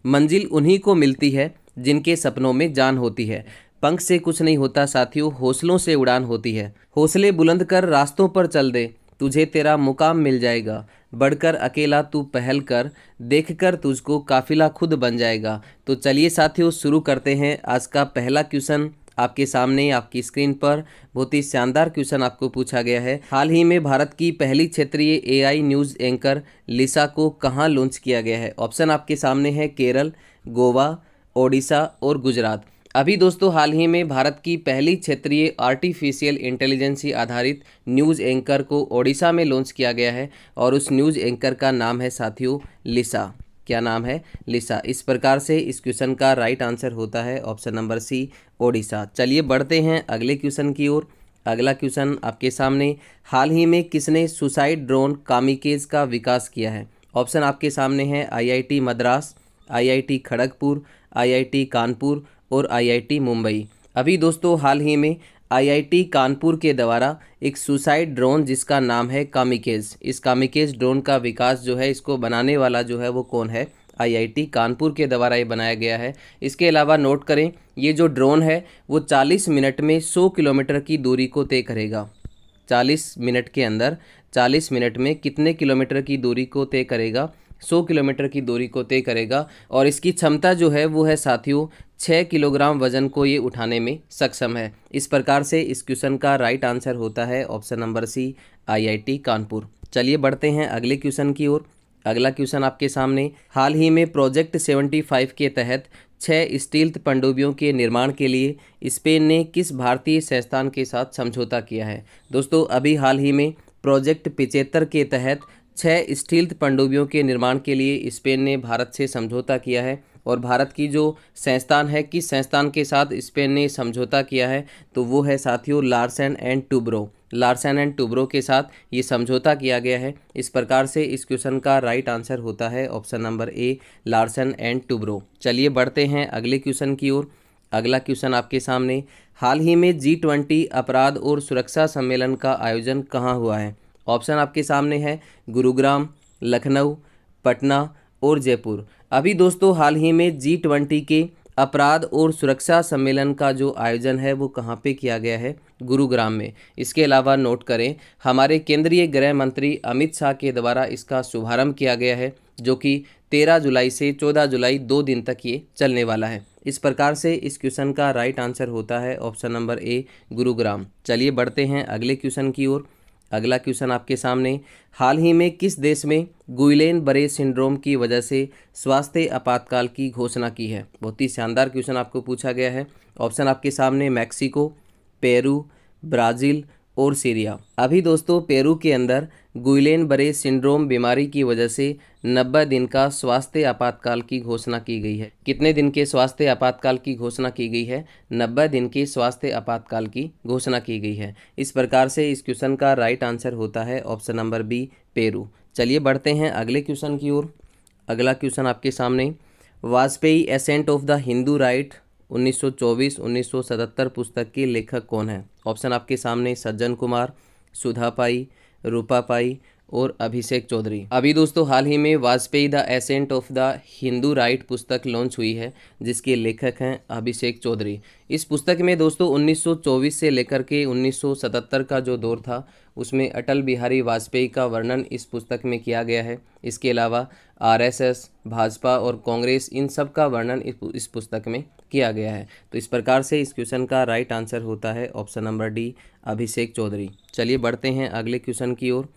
मंजिल उन्हीं को मिलती है जिनके सपनों में जान होती है। पंख से कुछ नहीं होता साथियों, हौसलों से उड़ान होती है। हौसले बुलंद कर रास्तों पर चल दे, तुझे तेरा मुकाम मिल जाएगा। बढ़कर अकेला तू पहल कर, देखकर तुझको काफिला खुद बन जाएगा। तो चलिए साथियों, शुरू करते हैं आज का पहला क्वेश्चन। आपके सामने आपकी स्क्रीन पर बहुत ही शानदार क्वेश्चन आपको पूछा गया है। हाल ही में भारत की पहली क्षेत्रीय एआई न्यूज़ एंकर लिसा को कहाँ लॉन्च किया गया है? ऑप्शन आपके सामने है केरल, गोवा, ओडिशा और गुजरात। अभी दोस्तों हाल ही में भारत की पहली क्षेत्रीय आर्टिफिशियल इंटेलिजेंसी आधारित न्यूज़ एंकर को ओडिशा में लॉन्च किया गया है और उस न्यूज़ एंकर का नाम है साथियों लिसा। क्या नाम है? लिसा। इस प्रकार से इस क्वेश्चन का राइट आंसर होता है ऑप्शन नंबर सी, ओडिशा। चलिए बढ़ते हैं अगले क्वेश्चन की ओर। अगला क्वेश्चन आपके सामने, हाल ही में किसने सुसाइड ड्रोन कामिकेज का विकास किया है? ऑप्शन आपके सामने है IIT Madras, IIT Kharagpur, IIT Kanpur और आईआईटी मुंबई। अभी दोस्तों हाल ही में आईआईटी कानपुर के द्वारा एक सुसाइड ड्रोन जिसका नाम है कामिकेज, इस कामिकेज ड्रोन का विकास जो है, इसको बनाने वाला जो है वो कौन है? आईआईटी कानपुर के द्वारा ये बनाया गया है। इसके अलावा नोट करें, ये जो ड्रोन है वो 40 मिनट में 100 किलोमीटर की दूरी को तय करेगा। 40 मिनट के अंदर 40 मिनट में कितने किलोमीटर की दूरी को तय करेगा? 100 किलोमीटर की दूरी को तय करेगा। और इसकी क्षमता जो है वो है साथियों 6 किलोग्राम वजन को ये उठाने में सक्षम है। इस प्रकार से इस क्वेश्चन का राइट आंसर होता है option number C, IIT Kanpur. चलिए बढ़ते हैं अगले क्वेश्चन की ओर। अगला क्वेश्चन आपके सामने, हाल ही में प्रोजेक्ट 75 के तहत 6 स्टील्थ पनडुब्बियों के निर्माण के लिए स्पेन ने किस भारतीय संस्थान के साथ समझौता किया है? दोस्तों अभी हाल ही में प्रोजेक्ट 75 के तहत 6 स्टील्थ पनडुब्बियों के निर्माण के लिए स्पेन ने भारत से समझौता किया है। और भारत की जो संस्थान है, किस संस्थान के साथ स्पेन ने समझौता किया है? तो वो है साथियों Larsen and Toubro. Larsen and Toubro के साथ ये समझौता किया गया है। इस प्रकार से इस क्वेश्चन का राइट आंसर होता है option number A, Larsen and Toubro. चलिए बढ़ते हैं अगले क्वेश्चन की ओर। अगला क्वेश्चन आपके सामने, हाल ही में G20 अपराध और सुरक्षा सम्मेलन का आयोजन कहाँ हुआ है? ऑप्शन आपके सामने है गुरुग्राम, लखनऊ, पटना और जयपुर। अभी दोस्तों हाल ही में G20 के अपराध और सुरक्षा सम्मेलन का जो आयोजन है वो कहाँ पे किया गया है? गुरुग्राम में। इसके अलावा नोट करें, हमारे केंद्रीय गृह मंत्री अमित शाह के द्वारा इसका शुभारंभ किया गया है, जो कि 13 जुलाई से 14 जुलाई 2 दिन तक ये चलने वाला है। इस प्रकार से इस क्वेश्चन का राइट आंसर होता है ऑप्शन नंबर ए, गुरुग्राम। चलिए बढ़ते हैं अगले क्वेश्चन की ओर। अगला क्वेश्चन आपके सामने, हाल ही में किस देश में गुइलेन बरे सिंड्रोम की वजह से स्वास्थ्य आपातकाल की घोषणा की है? बहुत ही शानदार क्वेश्चन आपको पूछा गया है। ऑप्शन आपके सामने मैक्सिको, पेरू, ब्राज़ील और सीरिया। अभी दोस्तों पेरू के अंदर गुइलेन बरे सिंड्रोम बीमारी की वजह से 90 दिन का स्वास्थ्य आपातकाल की घोषणा की गई है। कितने दिन के स्वास्थ्य आपातकाल की घोषणा की गई है? 90 दिन के स्वास्थ्य आपातकाल की घोषणा की गई है। इस प्रकार से इस क्वेश्चन का राइट आंसर होता है ऑप्शन नंबर बी, पेरू। चलिए बढ़ते हैं अगले क्वेश्चन की ओर। अगला क्वेश्चन आपके सामने, Vajpayee ascent of the Hindu right 1924-1977 पुस्तक के लेखक कौन है? ऑप्शन आपके सामने सज्जन कुमार, सुधा पाई, रूपा पाई और अभिषेक चौधरी। अभी दोस्तों हाल ही में Vajpayee the ascent of the Hindu right पुस्तक लॉन्च हुई है, जिसके लेखक हैं अभिषेक चौधरी। इस पुस्तक में दोस्तों 1924 से लेकर के 1977 का जो दौर था उसमें अटल बिहारी वाजपेयी का वर्णन इस पुस्तक में किया गया है। इसके अलावा आरएसएस, भाजपा और कांग्रेस, इन सब का वर्णन इस पुस्तक में किया गया है। तो इस प्रकार से इस क्वेश्चन का राइट आंसर होता है ऑप्शन नंबर डी, अभिषेक चौधरी। चलिए बढ़ते हैं अगले क्वेश्चन की ओर।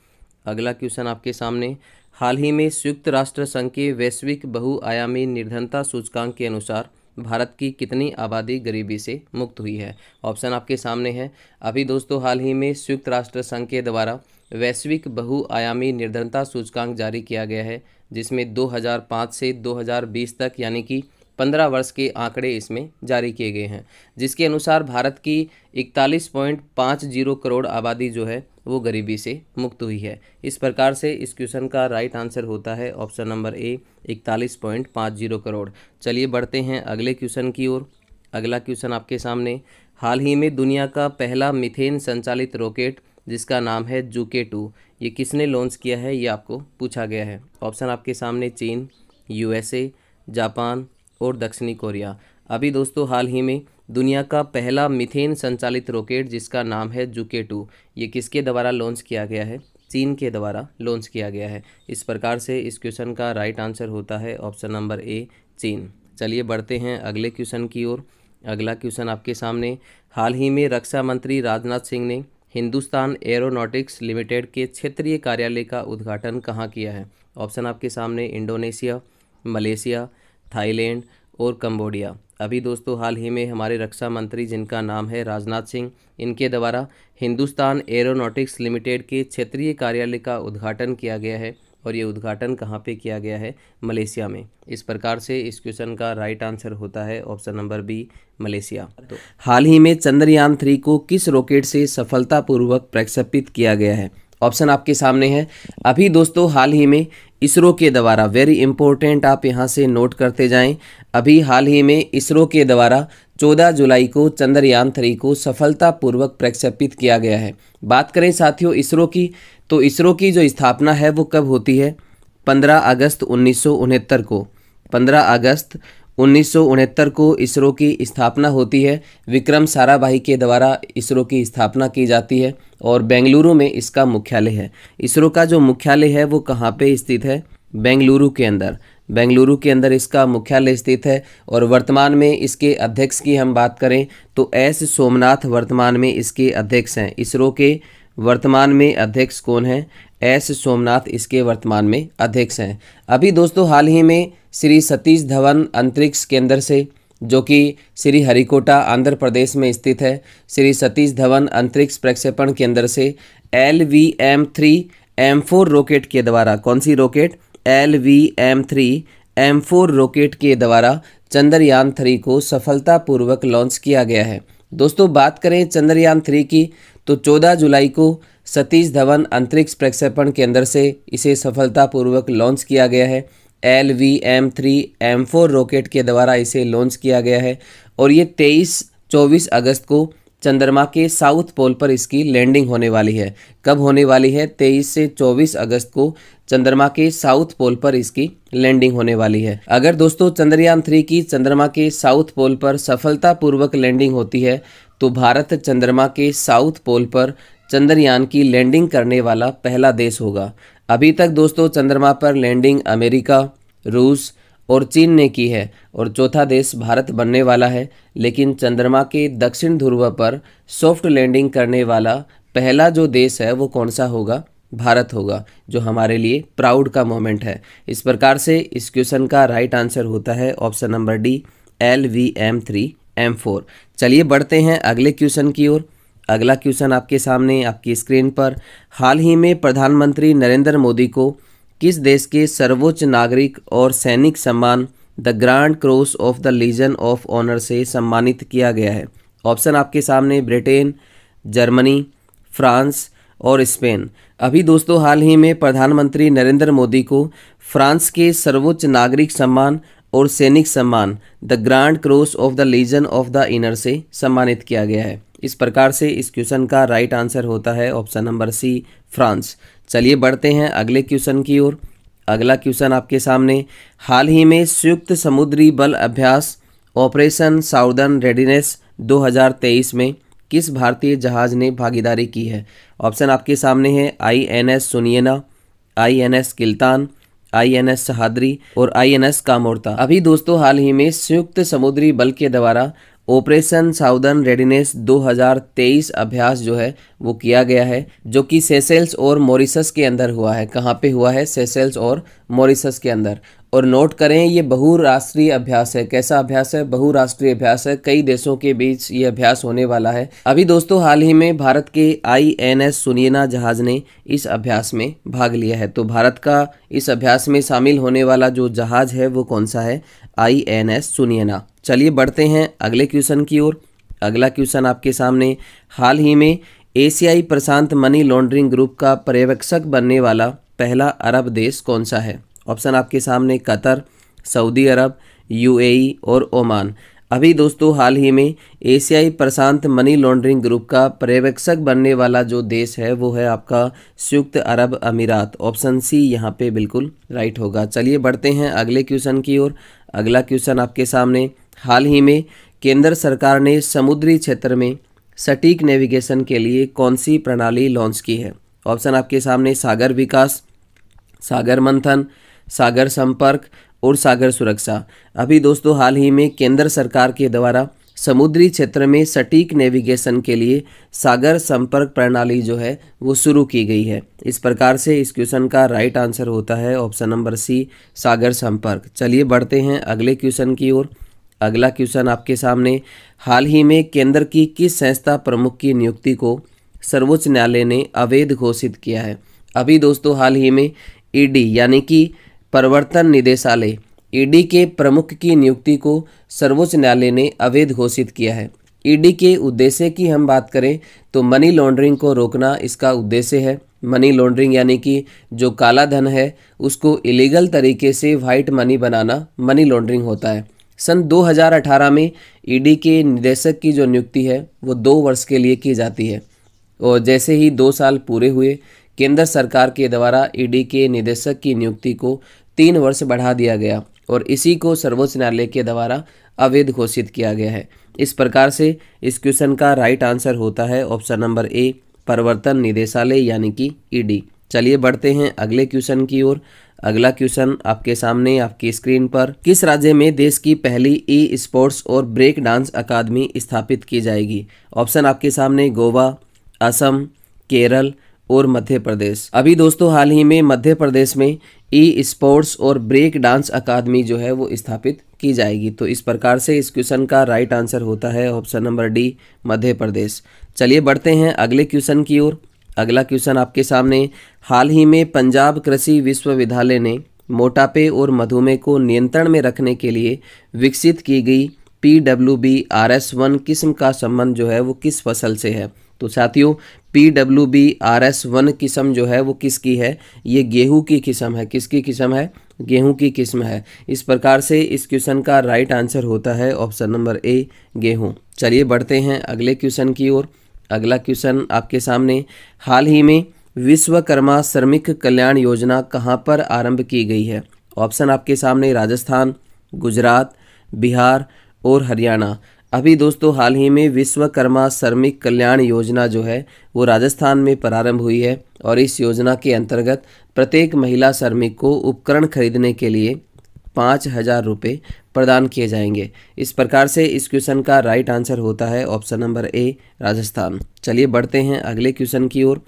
अगला क्वेश्चन आपके सामने, हाल ही में संयुक्त राष्ट्र संघ के वैश्विक बहुआयामी निर्धनता सूचकांक के अनुसार भारत की कितनी आबादी गरीबी से मुक्त हुई है? ऑप्शन आपके सामने है। अभी दोस्तों हाल ही में संयुक्त राष्ट्र संघ के द्वारा वैश्विक बहुआयामी निर्धनता सूचकांक जारी किया गया है, जिसमें 2005 से 2020 तक यानी कि 15 वर्ष के आंकड़े इसमें जारी किए गए हैं, जिसके अनुसार भारत की 41.50 करोड़ आबादी जो है वो गरीबी से मुक्त हुई है। इस प्रकार से इस क्वेश्चन का राइट आंसर होता है ऑप्शन नंबर ए, 41.50 करोड़। चलिए बढ़ते हैं अगले क्वेश्चन की ओर। अगला क्वेश्चन आपके सामने, हाल ही में दुनिया का पहला मीथेन संचालित रॉकेट जिसका नाम है जूके 2, ये किसने लॉन्च किया है? ये आपको पूछा गया है। ऑप्शन आपके सामने चीन, यूएसए, जापान और दक्षिणी कोरिया। अभी दोस्तों हाल ही में दुनिया का पहला मीथेन संचालित रॉकेट जिसका नाम है जुके 2, ये किसके द्वारा लॉन्च किया गया है? चीन के द्वारा लॉन्च किया गया है। इस प्रकार से इस क्वेश्चन का राइट आंसर होता है ऑप्शन नंबर ए, चीन। चलिए बढ़ते हैं अगले क्वेश्चन की ओर। अगला क्वेश्चन आपके सामने, हाल ही में रक्षा मंत्री राजनाथ सिंह ने हिंदुस्तान एरोनॉटिक्स लिमिटेड के क्षेत्रीय कार्यालय का उद्घाटन कहाँ किया है? ऑप्शन आपके सामने इंडोनेशिया, मलेशिया, थाईलैंड और कंबोडिया। अभी दोस्तों हाल ही में हमारे रक्षा मंत्री जिनका नाम है राजनाथ सिंह, इनके द्वारा हिंदुस्तान एरोनॉटिक्स लिमिटेड के क्षेत्रीय कार्यालय का उद्घाटन किया गया है और ये उद्घाटन कहाँ पे किया गया है? मलेशिया में। इस प्रकार से इस क्वेश्चन का राइट आंसर होता है ऑप्शन नंबर बी, मलेशिया। तो हाल ही में चंद्रयान 3 को किस रॉकेट से सफलतापूर्वक प्रक्षेपित किया गया है? ऑप्शन आपके सामने है। अभी दोस्तों हाल ही में इसरो के द्वारा, वेरी इंपॉर्टेंट, आप यहाँ से नोट करते जाएं, अभी हाल ही में इसरो के द्वारा 14 जुलाई को चंद्रयान 3 को सफलतापूर्वक प्रक्षेपित किया गया है। बात करें साथियों इसरो की, तो इसरो की जो स्थापना है वो कब होती है? 15 अगस्त 1969 को। 15 अगस्त 1969 को इसरो की स्थापना होती है। विक्रम साराभाई के द्वारा इसरो की स्थापना की जाती है और बेंगलुरु में इसका मुख्यालय है। इसरो का जो मुख्यालय है वो कहाँ पे स्थित है? बेंगलुरु के अंदर। बेंगलुरु के अंदर इसका मुख्यालय स्थित है और वर्तमान में इसके अध्यक्ष की हम बात करें तो एस सोमनाथ वर्तमान में इसके अध्यक्ष हैं। इसरो के वर्तमान में अध्यक्ष कौन है? एस सोमनाथ इसके वर्तमान में अध्यक्ष हैं। अभी दोस्तों हाल ही में श्री सतीश धवन अंतरिक्ष केंद्र से, जो कि श्री हरिकोटा आंध्र प्रदेश में स्थित है, श्री सतीश धवन अंतरिक्ष प्रक्षेपण केंद्र से LVM-3M4 रॉकेट के द्वारा, कौन सी रॉकेट? LVM-3M4 रॉकेट के द्वारा चंद्रयान 3 को सफलतापूर्वक लॉन्च किया गया है। दोस्तों बात करें चंद्रयान 3 की तो 14 जुलाई को सतीश धवन अंतरिक्ष प्रक्षेपण केंद्र से इसे सफलतापूर्वक लॉन्च किया गया है। LVM-3M4 रॉकेट के द्वारा इसे लॉन्च किया गया है और ये 23-24 अगस्त को चंद्रमा के साउथ पोल पर इसकी लैंडिंग होने वाली है। कब होने वाली है? 23 से 24 अगस्त को चंद्रमा के साउथ पोल पर इसकी लैंडिंग होने वाली है। अगर दोस्तों चंद्रयान 3 की चंद्रमा के साउथ पोल पर सफलतापूर्वक लैंडिंग होती है तो भारत चंद्रमा के साउथ पोल पर चंद्रयान की लैंडिंग करने वाला पहला देश होगा। अभी तक दोस्तों चंद्रमा पर लैंडिंग अमेरिका, रूस और चीन ने की है और चौथा देश भारत बनने वाला है। लेकिन चंद्रमा के दक्षिण ध्रुव पर सॉफ्ट लैंडिंग करने वाला पहला जो देश है वो कौन सा होगा? भारत होगा, जो हमारे लिए प्राउड का मोमेंट है। इस प्रकार से इस क्वेश्चन का राइट आंसर होता है ऑप्शन नंबर डी, LVM-3M4। चलिए बढ़ते हैं अगले क्वेश्चन की ओर। अगला क्वेश्चन आपके सामने आपकी स्क्रीन पर, हाल ही में प्रधानमंत्री नरेंद्र मोदी को किस देश के सर्वोच्च नागरिक और सैनिक सम्मान the grand cross of the legion of honour से सम्मानित किया गया है? ऑप्शन आपके सामने ब्रिटेन, जर्मनी, फ्रांस और स्पेन। अभी दोस्तों हाल ही में प्रधानमंत्री नरेंद्र मोदी को फ्रांस के सर्वोच्च नागरिक सम्मान और सैनिक सम्मान the grand cross of the legion of the honour से सम्मानित किया गया है। इस प्रकार से इस क्वेश्चन का राइट आंसर होता है ऑप्शन नंबर सी, फ्रांस। चलिए बढ़ते हैं अगले क्वेश्चन की ओर। अगला क्वेश्चन आपके सामने, हाल ही में संयुक्त समुद्री बल अभ्यास ऑपरेशन साउदर्न रेडीनेस 2023 में किस भारतीय जहाज ने भागीदारी की है? ऑप्शन आपके सामने है INS सुनियना, INS Kiltan, INS Sahyadri और INS कामोर्ता। अभी दोस्तों हाल ही में संयुक्त समुद्री बल के द्वारा ऑपरेशन साउदर्न रेडीनेस 2023 अभ्यास जो है वो किया गया है, जो कि सेशेल्स और मॉरिशस के अंदर हुआ है। कहाँ पे हुआ है? सेशेल्स और मॉरिशस के अंदर। और नोट करें ये बहुराष्ट्रीय अभ्यास है। कैसा अभ्यास है? बहुराष्ट्रीय अभ्यास है। कई देशों के बीच ये अभ्यास होने वाला है। अभी दोस्तों हाल ही में भारत के INS सुनियना जहाज ने इस अभ्यास में भाग लिया है। तो भारत का इस अभ्यास में शामिल होने वाला जो जहाज है वो कौन सा है? INS सुनियना। चलिए बढ़ते हैं अगले क्वेश्चन की ओर। अगला क्वेश्चन आपके सामने, हाल ही में एशियाई प्रशांत मनी लॉन्ड्रिंग ग्रुप का पर्यवेक्षक बनने वाला पहला अरब देश कौन सा है? ऑप्शन आपके सामने कतर, सऊदी अरब, UAE और ओमान। अभी दोस्तों हाल ही में एशियाई प्रशांत मनी लॉन्ड्रिंग ग्रुप का पर्यवेक्षक बनने वाला जो देश है वो है आपका संयुक्त अरब अमीरात। ऑप्शन सी यहाँ पे बिल्कुल राइट होगा। चलिए बढ़ते हैं अगले क्वेश्चन की ओर। अगला क्वेश्चन आपके सामने, हाल ही में केंद्र सरकार ने समुद्री क्षेत्र में सटीक नेविगेशन के लिए कौन सी प्रणाली लॉन्च की है? ऑप्शन आपके सामने सागर विकास, सागर मंथन, सागर संपर्क और सागर सुरक्षा। अभी दोस्तों हाल ही में केंद्र सरकार के द्वारा समुद्री क्षेत्र में सटीक नेविगेशन के लिए सागर संपर्क प्रणाली जो है वो शुरू की गई है। इस प्रकार से इस क्वेश्चन का राइट आंसर होता है ऑप्शन नंबर सी, सागर संपर्क। चलिए बढ़ते हैं अगले क्वेश्चन की ओर। अगला क्वेश्चन आपके सामने, हाल ही में केंद्र की किस संस्था प्रमुख की नियुक्ति को सर्वोच्च न्यायालय ने अवैध घोषित किया है? अभी दोस्तों हाल ही में ईडी यानी कि प्रवर्तन निदेशालय, ईडी के प्रमुख की नियुक्ति को सर्वोच्च न्यायालय ने अवैध घोषित किया है। ईडी के उद्देश्य की हम बात करें तो मनी लॉन्ड्रिंग को रोकना इसका उद्देश्य है। मनी लॉन्ड्रिंग यानी कि जो काला धन है उसको इलीगल तरीके से वाइट मनी बनाना मनी लॉन्ड्रिंग होता है। सन 2018 में ईडी के निदेशक की जो नियुक्ति है वो 2 वर्ष के लिए की जाती है और जैसे ही 2 साल पूरे हुए केंद्र सरकार के द्वारा ईडी के निदेशक की नियुक्ति को 3 वर्ष बढ़ा दिया गया और इसी को सर्वोच्च न्यायालय के द्वारा अवैध घोषित किया गया है। इस प्रकार से इस क्वेश्चन का राइट आंसर होता है ऑप्शन नंबर ए, प्रवर्तन निदेशालय यानी कि ईडी। चलिए बढ़ते हैं अगले क्वेश्चन की ओर। अगला क्वेश्चन आपके सामने आपकी स्क्रीन पर, किस राज्य में देश की पहली ई स्पोर्ट्स और ब्रेक डांस अकादमी स्थापित की जाएगी? ऑप्शन आपके सामने गोवा, असम, केरल और मध्य प्रदेश। अभी दोस्तों हाल ही में मध्य प्रदेश में ई स्पोर्ट्स और ब्रेक डांस अकादमी जो है वो स्थापित की जाएगी। तो इस प्रकार से इस क्वेश्चन का राइट आंसर होता है option number D, Madhya Pradesh. चलिए बढ़ते हैं अगले क्वेश्चन की ओर। अगला क्वेश्चन आपके सामने, हाल ही में पंजाब कृषि विश्वविद्यालय ने मोटापे और मधुमेह को नियंत्रण में रखने के लिए विकसित की गई PWB-RS1 किस्म का संबंध जो है वो किस फसल से है? तो साथियों PWB-RS1 किस्म जो है वो किसकी है? ये गेहूं की किस्म है। किसकी किस्म है? गेहूं की किस्म है। इस प्रकार से इस क्वेश्चन का राइट आंसर होता है ऑप्शन नंबर ए, गेहूं। चलिए बढ़ते हैं अगले क्वेश्चन की ओर। अगला क्वेश्चन आपके सामने, हाल ही में विश्वकर्मा श्रमिक कल्याण योजना कहां पर आरंभ की गई है? ऑप्शन आपके सामने राजस्थान, गुजरात, बिहार और हरियाणा। अभी दोस्तों हाल ही में विश्वकर्मा श्रमिक कल्याण योजना जो है वो राजस्थान में प्रारंभ हुई है और इस योजना के अंतर्गत प्रत्येक महिला श्रमिक को उपकरण खरीदने के लिए 5,000 रुपये प्रदान किए जाएंगे। इस प्रकार से इस क्वेश्चन का राइट आंसर होता है ऑप्शन नंबर ए, राजस्थान। चलिए बढ़ते हैं अगले क्वेश्चन की ओर।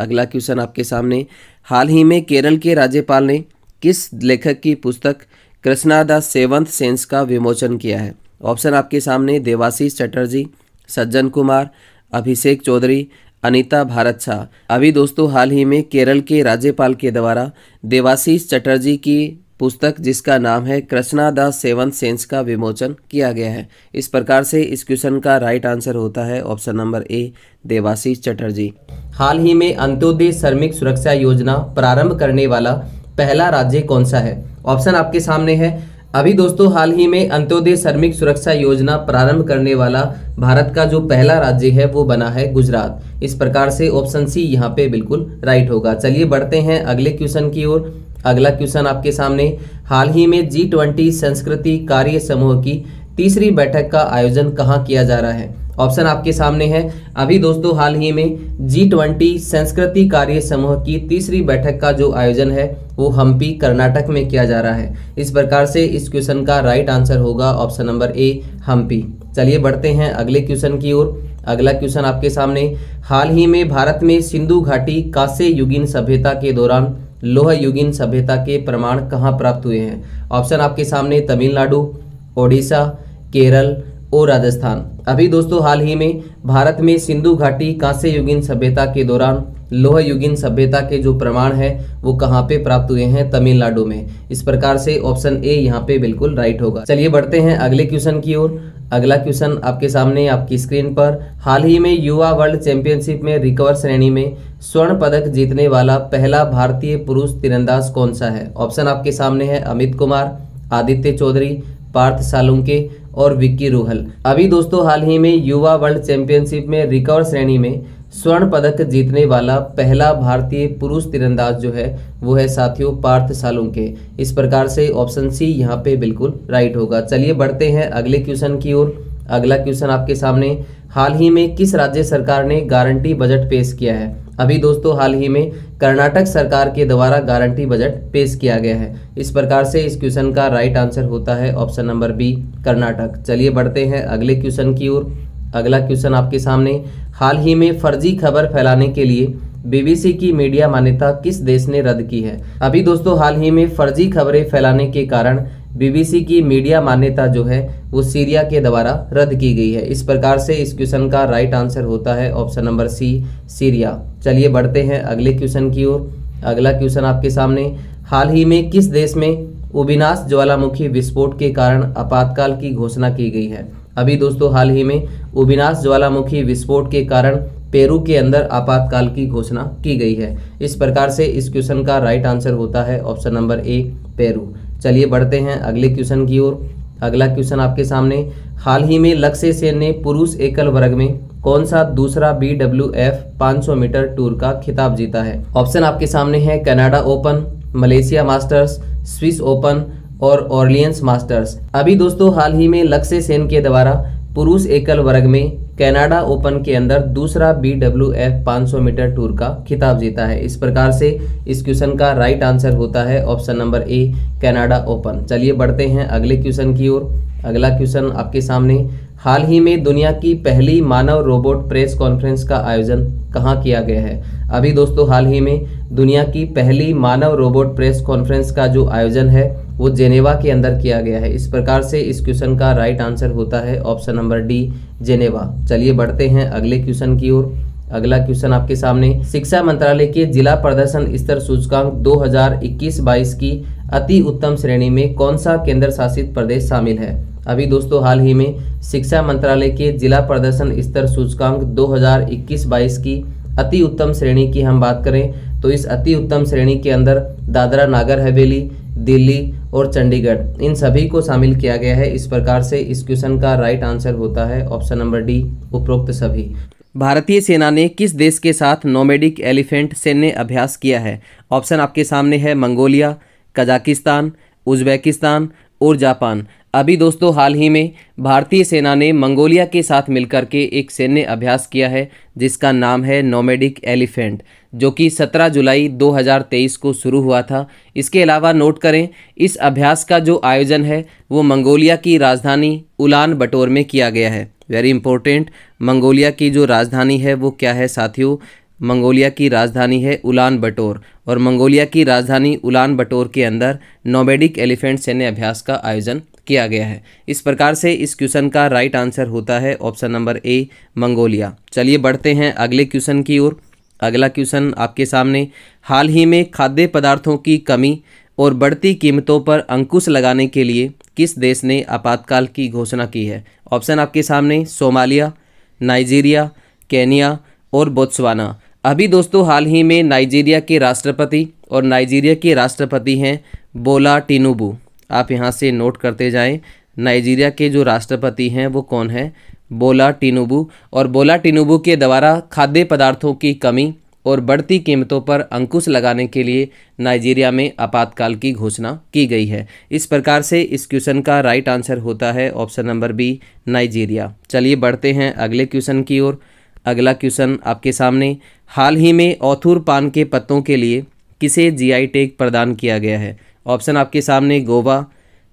अगला क्वेश्चन आपके सामने, हाल ही में केरल के राज्यपाल ने किस लेखक की पुस्तक कृष्णा द सेवंथ सेंस का विमोचन किया है? ऑप्शन आपके सामने देवाशीष चटर्जी, सज्जन कुमार, अभिषेक चौधरी, अनीता भारत शाह। अभी दोस्तों हाल ही में केरल के राज्यपाल के द्वारा देवाशीष चटर्जी की पुस्तक जिसका नाम है कृष्णा द सेवंथ सेंस का विमोचन किया गया है। इस प्रकार से इस क्वेश्चन का राइट आंसर होता है option number A, Debashish Chatterjee. हाल ही में अंत्योदय श्रमिक सुरक्षा योजना प्रारंभ करने वाला पहला राज्य कौन सा है? ऑप्शन आपके सामने है। अभी दोस्तों हाल ही में अंत्योदय श्रमिक सुरक्षा योजना प्रारंभ करने वाला भारत का जो पहला राज्य है वो बना है गुजरात। इस प्रकार से ऑप्शन सी यहाँ पे बिल्कुल राइट होगा। चलिए बढ़ते हैं अगले क्वेश्चन की ओर। अगला क्वेश्चन आपके सामने, हाल ही में G20 संस्कृति कार्य समूह की तीसरी बैठक का आयोजन कहाँ किया जा रहा है? ऑप्शन आपके सामने है। अभी दोस्तों हाल ही में G20 संस्कृति कार्य समूह की तीसरी बैठक का जो आयोजन है वो हम्पी कर्नाटक में किया जा रहा है। इस प्रकार से इस क्वेश्चन का राइट आंसर होगा ऑप्शन नंबर ए, हम्पी। चलिए बढ़ते हैं अगले क्वेश्चन की ओर। अगला क्वेश्चन आपके सामने, हाल ही में भारत में सिंधु घाटी कांस्य युगीन सभ्यता के दौरान लोह युगीन सभ्यता के प्रमाण कहाँ प्राप्त हुए हैं? ऑप्शन आपके सामने तमिलनाडु, ओडिशा, केरल और राजस्थान। अभी दोस्तों हाल ही में भारत में सिंधु घाटी कांस्य युगीन सभ्यता के दौरान लोह युगीन सभ्यता के जो प्रमाण है वो कहाँ पे प्राप्त हुए हैं? तमिलनाडु में। इस प्रकार से ऑप्शन ए यहाँ पे बिल्कुल राइट होगा। चलिए बढ़ते हैं अगले क्वेश्चन की ओर। अगला क्वेश्चन आपके सामने आपकी स्क्रीन पर, हाल ही में युवा वर्ल्ड चैंपियनशिप में रिकवर श्रेणी में स्वर्ण पदक जीतने वाला पहला भारतीय पुरुष तीरंदाज कौन सा है? ऑप्शन आपके सामने है अमित कुमार, आदित्य चौधरी, पार्थ सालुंके और विक्की रोहल। अभी दोस्तों हाल ही में युवा वर्ल्ड चैंपियनशिप में रिकर्व श्रेणी में स्वर्ण पदक जीतने वाला पहला भारतीय पुरुष तीरंदाज जो है वो है साथियों पार्थ सालुंके। इस प्रकार से ऑप्शन सी यहाँ पे बिल्कुल राइट होगा। चलिए बढ़ते हैं अगले क्वेश्चन की ओर। अगला क्वेश्चन आपके सामने, हाल ही में किस राज्य सरकार ने गारंटी बजट पेश किया है? अभी दोस्तों हाल ही में कर्नाटक सरकार के द्वारा गारंटी बजट पेश किया गया है। इस प्रकार से इस क्वेश्चन का राइट आंसर होता है ऑप्शन नंबर बी कर्नाटक। चलिए बढ़ते हैं अगले क्वेश्चन की ओर। अगला क्वेश्चन आपके सामने, हाल ही में फर्जी खबर फैलाने के लिए बीबीसी की मीडिया मान्यता किस देश ने रद्द की है? अभी दोस्तों हाल ही में फर्जी खबरें फैलाने के कारण बीबीसी की मीडिया मान्यता जो है वो सीरिया के द्वारा रद्द की गई है। इस प्रकार से इस क्वेश्चन का राइट आंसर होता है ऑप्शन नंबर सी सीरिया। चलिए बढ़ते हैं अगले क्वेश्चन की ओर। अगला क्वेश्चन आपके सामने, हाल ही में किस देश में उबिनास ज्वालामुखी विस्फोट के कारण आपातकाल की घोषणा की गई है? अभी दोस्तों हाल ही में उबिनास ज्वालामुखी विस्फोट के कारण पेरू के अंदर आपातकाल की घोषणा की गई है। इस प्रकार से इस क्वेश्चन का राइट आंसर होता है ऑप्शन नंबर ए पेरू। चलिए बढ़ते हैं अगले क्वेश्चन की ओर। अगला क्वेश्चन आपके सामने, हाल ही में लक्ष्य सेन ने पुरुष एकल वर्ग में कौन सा दूसरा BWF 500 मीटर टूर का खिताब जीता है? ऑप्शन आपके सामने है Canada open, Malaysia masters, Swiss open और ऑर्लियंस मास्टर्स। अभी दोस्तों हाल ही में लक्ष्य सेन के द्वारा पुरुष एकल वर्ग में कनाडा ओपन के अंदर दूसरा BWF 500 मीटर टूर का खिताब जीता है। इस प्रकार से इस क्वेश्चन का राइट आंसर होता है ऑप्शन नंबर ए कनाडा ओपन। चलिए बढ़ते हैं अगले क्वेश्चन की ओर। अगला क्वेश्चन आपके सामने, हाल ही में दुनिया की पहली मानव रोबोट प्रेस कॉन्फ्रेंस का आयोजन कहाँ किया गया है? अभी दोस्तों हाल ही में दुनिया की पहली मानव रोबोट प्रेस कॉन्फ्रेंस का जो आयोजन है वो जेनेवा के अंदर किया गया है। इस प्रकार से इस क्वेश्चन का राइट आंसर होता है ऑप्शन नंबर डी जेनेवा। चलिए बढ़ते हैं अगले क्वेश्चन की ओर। अगला क्वेश्चन आपके सामने, शिक्षा मंत्रालय के जिला प्रदर्शन स्तर सूचकांक 2021-22 की अति उत्तम श्रेणी में कौन सा केंद्र शासित प्रदेश शामिल है? अभी दोस्तों हाल ही में शिक्षा मंत्रालय के जिला प्रदर्शन स्तर सूचकांक 2021-22 की अति उत्तम श्रेणी की हम बात करें तो इस अति उत्तम श्रेणी के अंदर दादरा नागर हवेली, दिल्ली और चंडीगढ़ इन सभी को शामिल किया गया है। इस प्रकार से इस क्वेश्चन का राइट आंसर होता है ऑप्शन नंबर डी उपरोक्त सभी। भारतीय सेना ने किस देश के साथ नोमैडिक एलिफेंट सैन्य अभ्यास किया है? ऑप्शन आपके सामने है मंगोलिया, कजाकिस्तान, उज्बेकिस्तान और जापान। अभी दोस्तों हाल ही में भारतीय सेना ने मंगोलिया के साथ मिलकर के एक सैन्य अभ्यास किया है जिसका नाम है नोमैडिक एलिफेंट, जो कि 17 जुलाई 2023 को शुरू हुआ था। इसके अलावा नोट करें इस अभ्यास का जो आयोजन है वो मंगोलिया की राजधानी उलान बटोर में किया गया है। वेरी इंपॉर्टेंट, मंगोलिया की जो राजधानी है वो क्या है साथियों? मंगोलिया की राजधानी है उलान बटोर और मंगोलिया की राजधानी उलान बटोर के अंदर नोमैडिक एलिफेंट सैन्य अभ्यास का आयोजन किया गया है। इस प्रकार से इस क्वेश्चन का राइट आंसर होता है ऑप्शन नंबर ए मंगोलिया। चलिए बढ़ते हैं अगले क्वेश्चन की ओर। अगला क्वेश्चन आपके सामने, हाल ही में खाद्य पदार्थों की कमी और बढ़ती कीमतों पर अंकुश लगाने के लिए किस देश ने आपातकाल की घोषणा की है? ऑप्शन आपके सामने सोमालिया, नाइजीरिया, केनिया और बोत्सवाना। अभी दोस्तों हाल ही में नाइजीरिया के राष्ट्रपति और नाइजीरिया के राष्ट्रपति हैं बोला टिनुबू। आप यहाँ से नोट करते जाएं, नाइजीरिया के जो राष्ट्रपति हैं वो कौन है? बोला टिनुबू। और बोला टिनुबू के द्वारा खाद्य पदार्थों की कमी और बढ़ती कीमतों पर अंकुश लगाने के लिए नाइजीरिया में आपातकाल की घोषणा की गई है। इस प्रकार से इस क्वेश्चन का राइट आंसर होता है ऑप्शन नंबर बी नाइजीरिया। चलिए बढ़ते हैं अगले क्वेश्चन की ओर। अगला क्वेश्चन आपके सामने, हाल ही में ओथुर पान के पत्तों के लिए किसे जीआई टैग प्रदान किया गया है? ऑप्शन आपके सामने गोवा,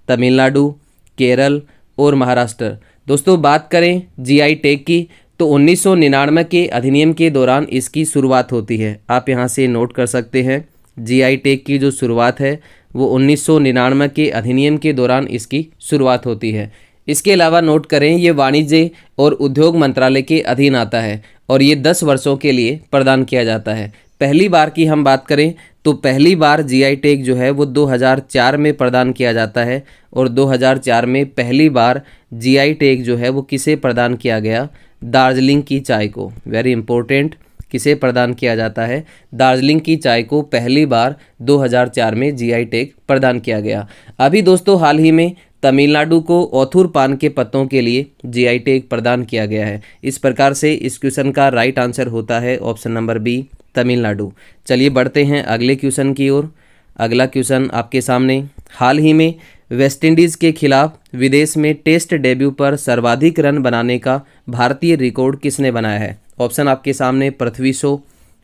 तमिलनाडु, केरल और महाराष्ट्र। दोस्तों बात करें जीआई टैग की तो 1999 के अधिनियम के दौरान इसकी शुरुआत होती है। आप यहां से नोट कर सकते हैं, जीआई टैग की जो शुरुआत है वो 1999 के अधिनियम के दौरान इसकी शुरुआत होती है। इसके अलावा नोट करें ये वाणिज्य और उद्योग मंत्रालय के अधीन आता है और ये 10 वर्षों के लिए प्रदान किया जाता है। पहली बार की हम बात करें तो पहली बार जीआई टैग जो है वो 2004 में प्रदान किया जाता है और 2004 में पहली बार जीआई टैग जो है वो किसे प्रदान किया गया? दार्जिलिंग की चाय को। वेरी इंपॉर्टेंट, किसे प्रदान किया जाता है? दार्जिलिंग की चाय को पहली बार 2004 में जीआई टैग प्रदान किया गया। अभी दोस्तों हाल ही में तमिलनाडु को ओथुर पान के पत्तों के लिए जीआई टैग प्रदान किया गया है। इस प्रकार से इस क्वेश्चन का राइट आंसर होता है ऑप्शन नंबर बी, तमिलनाडु। चलिए बढ़ते हैं अगले क्वेश्चन की ओर। अगला क्वेश्चन आपके सामने, हाल ही में वेस्टइंडीज़ के खिलाफ विदेश में टेस्ट डेब्यू पर सर्वाधिक रन बनाने का भारतीय रिकॉर्ड किसने बनाया है? ऑप्शन आपके सामने पृथ्वी शॉ,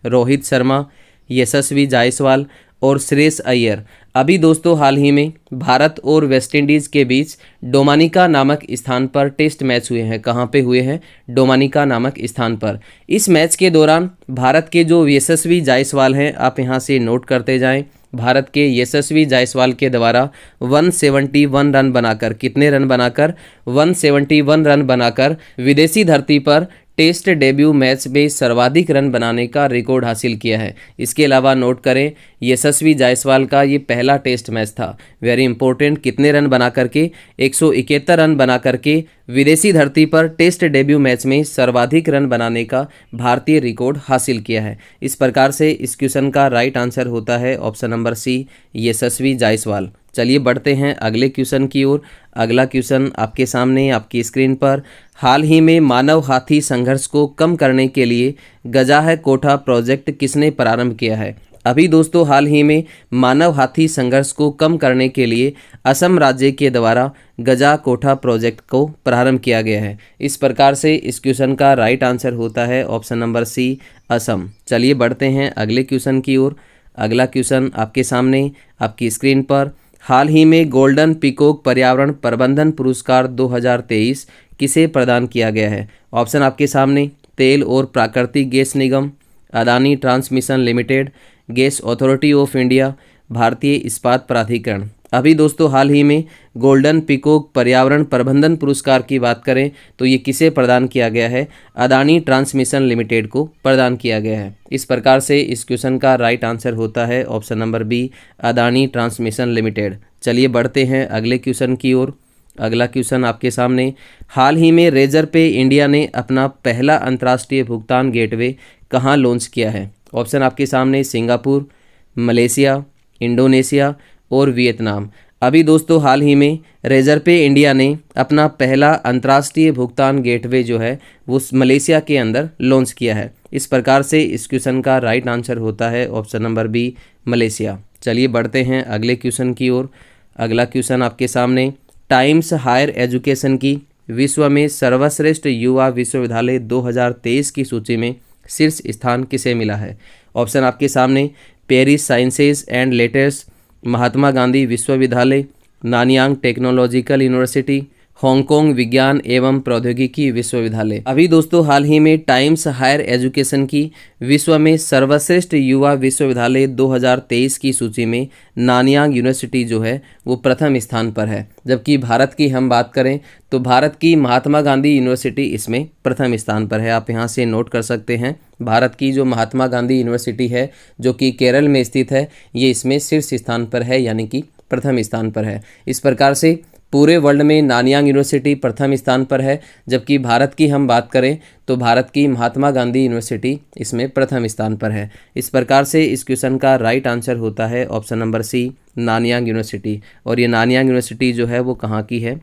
रोहित शर्मा, यशस्वी जायसवाल और श्रेयस अय्यर। अभी दोस्तों हाल ही में भारत और वेस्टइंडीज़ के बीच डोमिनिका नामक स्थान पर टेस्ट मैच हुए हैं। कहाँ पे हुए हैं? डोमिनिका नामक स्थान पर। इस मैच के दौरान भारत के जो यशस्वी जायसवाल हैं, आप यहाँ से नोट करते जाएं, भारत के यशस्वी जायसवाल के द्वारा 171 रन बनाकर, कितने रन बनाकर? 171 रन बनाकर विदेशी धरती पर टेस्ट डेब्यू मैच में सर्वाधिक रन बनाने का रिकॉर्ड हासिल किया है। इसके अलावा नोट करें, यशस्वी जायसवाल का ये पहला टेस्ट मैच था। वेरी इंपॉर्टेंट, कितने रन बना करके? 171 रन बना करके विदेशी धरती पर टेस्ट डेब्यू मैच में सर्वाधिक रन बनाने का भारतीय रिकॉर्ड हासिल किया है। इस प्रकार से इस क्वेश्चन का राइट आंसर होता है ऑप्शन नंबर सी, यशस्वी जायसवाल। चलिए बढ़ते हैं अगले क्वेश्चन की ओर। अगला क्वेश्चन आपके सामने आपकी स्क्रीन पर, हाल ही में मानव हाथी संघर्ष को कम करने के लिए गजा है कोठा प्रोजेक्ट किसने प्रारंभ किया है? अभी दोस्तों हाल ही में मानव हाथी संघर्ष को कम करने के लिए असम राज्य के द्वारा गजा कोठा प्रोजेक्ट को प्रारंभ किया गया है। इस प्रकार से इस क्वेश्चन का राइट आंसर होता है ऑप्शन नंबर सी, असम। चलिए बढ़ते हैं अगले क्वेश्चन की ओर। अगला क्वेश्चन आपके सामने आपकी स्क्रीन पर, हाल ही में गोल्डन पीकॉक पर्यावरण प्रबंधन पुरस्कार 2023 किसे प्रदान किया गया है? ऑप्शन आपके सामने, तेल और प्राकृतिक gas Nigam, Adani transmission limited, gas authority of India, भारतीय इस्पात प्राधिकरण। अभी दोस्तों हाल ही में गोल्डन पीकॉक पर्यावरण प्रबंधन पुरस्कार की बात करें तो ये किसे प्रदान किया गया है? अदानी ट्रांसमिशन लिमिटेड को प्रदान किया गया है। इस प्रकार से इस क्वेश्चन का राइट आंसर होता है option number B, Adani transmission limited. चलिए बढ़ते हैं अगले क्वेश्चन की ओर। अगला क्वेश्चन आपके सामने, हाल ही में रेजर पे इंडिया ने अपना पहला अंतर्राष्ट्रीय भुगतान गेटवे कहाँ लॉन्च किया है? ऑप्शन आपके सामने, सिंगापुर, मलेशिया, इंडोनेशिया और वियतनाम। अभी दोस्तों हाल ही में रेजर पे इंडिया ने अपना पहला अंतर्राष्ट्रीय भुगतान गेटवे जो है वो मलेशिया के अंदर लॉन्च किया है। इस प्रकार से इस क्वेश्चन का राइट आंसर होता है ऑप्शन नंबर बी, मलेशिया। चलिए बढ़ते हैं अगले क्वेश्चन की ओर। अगला क्वेश्चन आपके सामने, टाइम्स हायर एजुकेशन की विश्व में सर्वश्रेष्ठ युवा विश्वविद्यालय 2023 की सूची में शीर्ष स्थान किसे मिला है? ऑप्शन आपके सामने, Paris sciences and letters, Mahatma Gandhi विश्वविद्यालय, नानयांग टेक्नोलॉजिकल यूनिवर्सिटी, हांगकांग विज्ञान एवं प्रौद्योगिकी विश्वविद्यालय। अभी दोस्तों हाल ही में टाइम्स हायर एजुकेशन की विश्व में सर्वश्रेष्ठ युवा विश्वविद्यालय 2023 की सूची में नानयांग यूनिवर्सिटी जो है वो प्रथम स्थान पर है। जबकि भारत की हम बात करें तो भारत की महात्मा गांधी यूनिवर्सिटी इसमें प्रथम स्थान पर है। आप यहाँ से नोट कर सकते हैं, भारत की जो महात्मा गांधी यूनिवर्सिटी है जो कि केरल में स्थित है, ये इसमें शीर्ष स्थान पर है, यानी कि प्रथम स्थान पर है। इस प्रकार से पूरे वर्ल्ड में नानयांग यूनिवर्सिटी प्रथम स्थान पर है। जबकि भारत की हम बात करें तो भारत की महात्मा गांधी यूनिवर्सिटी इसमें प्रथम स्थान पर है। इस प्रकार से इस क्वेश्चन का राइट आंसर होता है option number C, Nanyang university. और ये नानयांग यूनिवर्सिटी जो है वो कहाँ की है?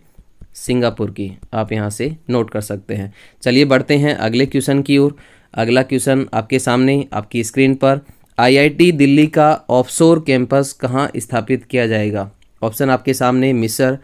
सिंगापुर की। आप यहाँ से नोट कर सकते हैं। चलिए बढ़ते हैं अगले क्वेश्चन की ओर। अगला क्वेश्चन आपके सामने आपकी स्क्रीन पर, IIT दिल्ली का ऑफशोर कैंपस कहाँ स्थापित किया जाएगा? ऑप्शन आपके सामने, मिस्र,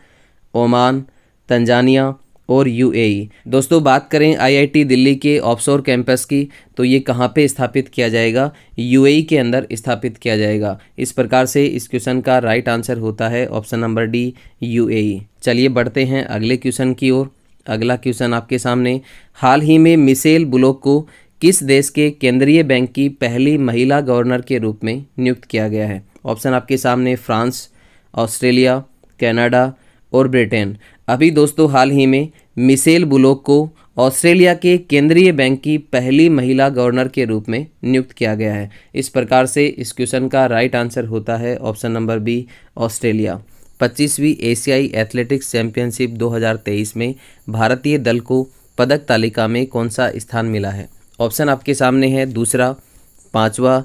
ओमान, तंजानिया और UAE। दोस्तों बात करें IIT दिल्ली के ऑफशोर कैंपस की तो ये कहाँ पे स्थापित किया जाएगा? UAE के अंदर स्थापित किया जाएगा। इस प्रकार से इस क्वेश्चन का राइट आंसर होता है ऑप्शन नंबर डी, UAE। चलिए बढ़ते हैं अगले क्वेश्चन की ओर। अगला क्वेश्चन आपके सामने, हाल ही में मिशेल बुलोक को किस देश के केंद्रीय बैंक की पहली महिला गवर्नर के रूप में नियुक्त किया गया है? ऑप्शन आपके सामने, फ्रांस, ऑस्ट्रेलिया, कनाडा और ब्रिटेन। अभी दोस्तों हाल ही में मिशेल बुलोक को ऑस्ट्रेलिया के केंद्रीय बैंक की पहली महिला गवर्नर के रूप में नियुक्त किया गया है। इस प्रकार से इस क्वेश्चन का राइट आंसर होता है ऑप्शन नंबर बी, ऑस्ट्रेलिया। 25वीं एशियाई एथलेटिक्स चैंपियनशिप 2023 में भारतीय दल को पदक तालिका में कौन सा स्थान मिला है? ऑप्शन आपके सामने है, दूसरा, पांचवा,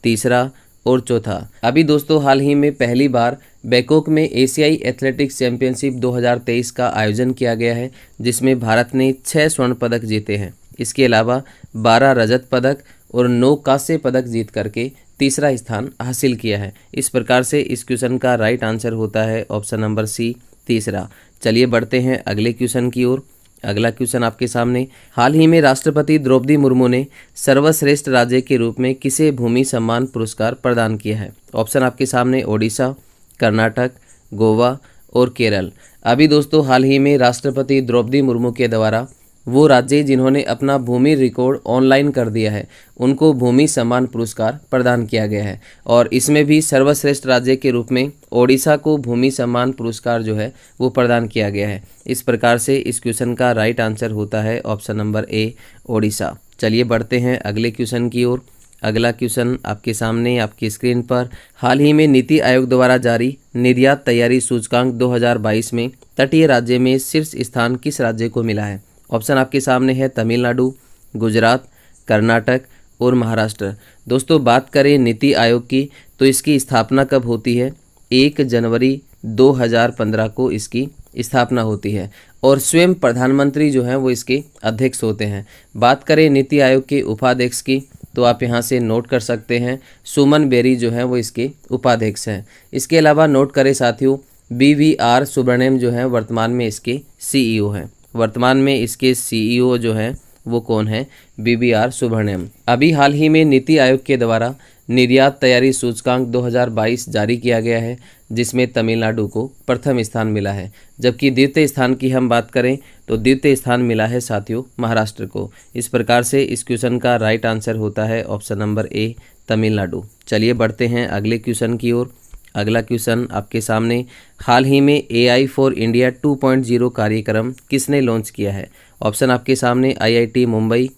तीसरा और चौथा। अभी दोस्तों हाल ही में पहली बार बैंकॉक में एशियाई एथलेटिक्स चैंपियनशिप 2023 का आयोजन किया गया है, जिसमें भारत ने 6 स्वर्ण पदक जीते हैं। इसके अलावा 12 रजत पदक और 9 कांस्य पदक जीत करके तीसरा स्थान हासिल किया है। इस प्रकार से इस क्वेश्चन का राइट आंसर होता है ऑप्शन नंबर सी, तीसरा। चलिए बढ़ते हैं अगले क्वेश्चन की ओर। अगला क्वेश्चन आपके सामने, हाल ही में राष्ट्रपति द्रौपदी मुर्मू ने सर्वश्रेष्ठ राज्य के रूप में किसे भूमि सम्मान पुरस्कार प्रदान किया है? ऑप्शन आपके सामने ओडिशा, कर्नाटक, गोवा और केरल। अभी दोस्तों हाल ही में राष्ट्रपति द्रौपदी मुर्मू के द्वारा वो राज्य जिन्होंने अपना भूमि रिकॉर्ड ऑनलाइन कर दिया है उनको भूमि सम्मान पुरस्कार प्रदान किया गया है, और इसमें भी सर्वश्रेष्ठ राज्य के रूप में ओडिशा को भूमि सम्मान पुरस्कार जो है वो प्रदान किया गया है। इस प्रकार से इस क्वेश्चन का राइट आंसर होता है ऑप्शन नंबर ए, ओडिशा। चलिए बढ़ते हैं अगले क्वेश्चन की ओर। अगला क्वेश्चन आपके सामने आपकी स्क्रीन पर, हाल ही में नीति आयोग द्वारा जारी निर्यात तैयारी सूचकांक 2022 में तटीय राज्य में शीर्ष स्थान किस राज्य को मिला है? ऑप्शन आपके सामने है तमिलनाडु, गुजरात, कर्नाटक और महाराष्ट्र। दोस्तों बात करें नीति आयोग की तो इसकी स्थापना कब होती है? 1 जनवरी 2015 को इसकी स्थापना होती है, और स्वयं प्रधानमंत्री जो हैं वो इसके अध्यक्ष होते हैं। बात करें नीति आयोग के उपाध्यक्ष की तो आप यहाँ से नोट कर सकते हैं, सुमन बेरी जो हैं वो इसके उपाध्यक्ष हैं। इसके अलावा नोट करें साथियों, BVR सुब्रमण्यम जो हैं वर्तमान में इसके CEO हैं। वर्तमान में इसके CEO जो हैं वो कौन है? BVR सुब्रमण्यम। अभी हाल ही में नीति आयोग के द्वारा निर्यात तैयारी सूचकांक 2022 जारी किया गया है, जिसमें तमिलनाडु को प्रथम स्थान मिला है, जबकि द्वितीय स्थान की हम बात करें तो द्वितीय स्थान मिला है साथियों महाराष्ट्र को। इस प्रकार से इस क्वेश्चन का राइट आंसर होता है ऑप्शन नंबर ए, तमिलनाडु। चलिए बढ़ते हैं अगले क्वेश्चन की ओर। अगला क्वेश्चन आपके सामने, हाल ही में AI फॉर इंडिया 2.0 कार्यक्रम किसने लॉन्च किया है? ऑप्शन आपके सामने IIT Mumbai,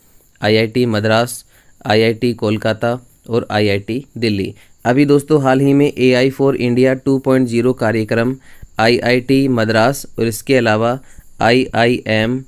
IIT Madras, IIT Kolkata और IIT दिल्ली। अभी दोस्तों हाल ही में AI फॉर इंडिया 2.0 कार्यक्रम IIT मद्रास और इसके अलावा IIM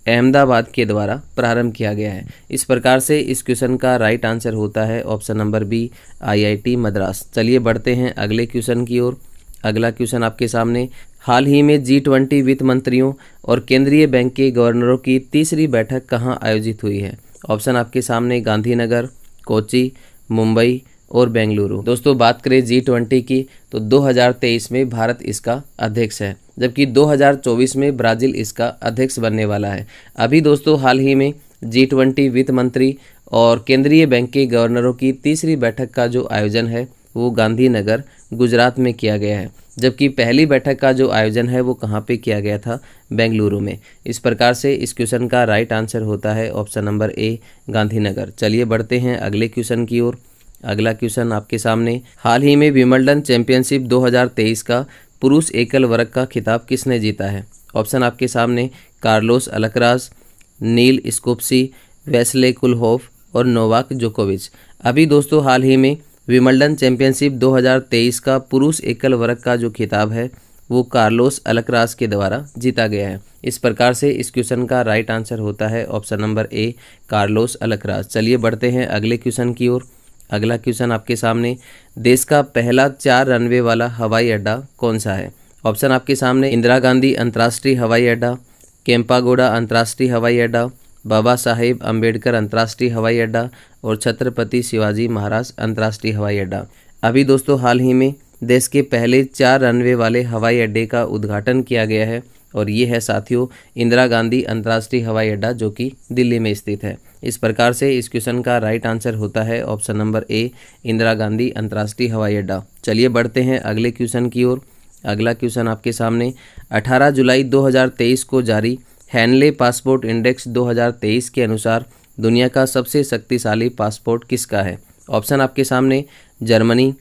अहमदाबाद के द्वारा प्रारंभ किया गया है। इस प्रकार से इस क्वेश्चन का राइट आंसर होता है option number B, IIT Madras. चलिए बढ़ते हैं अगले क्वेश्चन की ओर। अगला क्वेश्चन आपके सामने, हाल ही में G20 वित्त मंत्रियों और केंद्रीय बैंक के गवर्नरों की तीसरी बैठक कहाँ आयोजित हुई है? ऑप्शन आपके सामने गांधीनगर, कोच्चि, मुंबई और बेंगलुरु। दोस्तों बात करें G20 की तो 2023 में भारत इसका अध्यक्ष है, जबकि 2024 में ब्राज़ील इसका अध्यक्ष बनने वाला है। अभी दोस्तों हाल ही में G20 वित्त मंत्री और केंद्रीय बैंक के गवर्नरों की तीसरी बैठक का जो आयोजन है वो गांधीनगर, गुजरात में किया गया है, जबकि पहली बैठक का जो आयोजन है वो कहाँ पे किया गया था? बेंगलुरु में। इस प्रकार से इस क्वेश्चन का राइट आंसर होता है ऑप्शन नंबर ए, गांधीनगर। चलिए बढ़ते हैं अगले क्वेश्चन की ओर। अगला क्वेश्चन आपके सामने, हाल ही में विंबलडन चैंपियनशिप 2023 का पुरुष एकल वर्ग का खिताब किसने जीता है? ऑप्शन आपके सामने कार्लोस अल्कराज, नील स्कोप्सी, वेस्ले कुलहोफ और नोवाक जोकोविच। अभी दोस्तों हाल ही में विंबलडन चैंपियनशिप 2023 का पुरुष एकल वर्ग का जो खिताब है वो कार्लोस अल्कराज के द्वारा जीता गया है। इस प्रकार से इस क्वेश्चन का राइट आंसर होता है ऑप्शन नंबर ए, कार्लोस अल्कराज। चलिए बढ़ते हैं अगले क्वेश्चन की ओर। अगला क्वेश्चन आपके सामने, देश का पहला 4 रनवे वाला हवाई अड्डा कौन सा है? ऑप्शन आपके सामने इंदिरा गांधी अंतर्राष्ट्रीय हवाई अड्डा, केम्पागोड़ा अंतर्राष्ट्रीय हवाई अड्डा, बाबा साहेब अम्बेडकर अंतर्राष्ट्रीय हवाई अड्डा और छत्रपति शिवाजी महाराज अंतर्राष्ट्रीय हवाई अड्डा। अभी दोस्तों हाल ही में देश के पहले 4 रनवे वाले हवाई अड्डे का उद्घाटन किया गया है, और ये है साथियों इंदिरा गांधी अंतर्राष्ट्रीय हवाई अड्डा जो कि दिल्ली में स्थित है। इस प्रकार से इस क्वेश्चन का राइट आंसर होता है ऑप्शन नंबर ए, इंदिरा गांधी अंतर्राष्ट्रीय हवाई अड्डा। चलिए बढ़ते हैं अगले क्वेश्चन की ओर। अगला क्वेश्चन आपके सामने, 18 जुलाई 2023 को जारी हैनले पासपोर्ट इंडेक्स 2023 के अनुसार दुनिया का सबसे शक्तिशाली पासपोर्ट किसका है? ऑप्शन आपके सामने जर्मनी,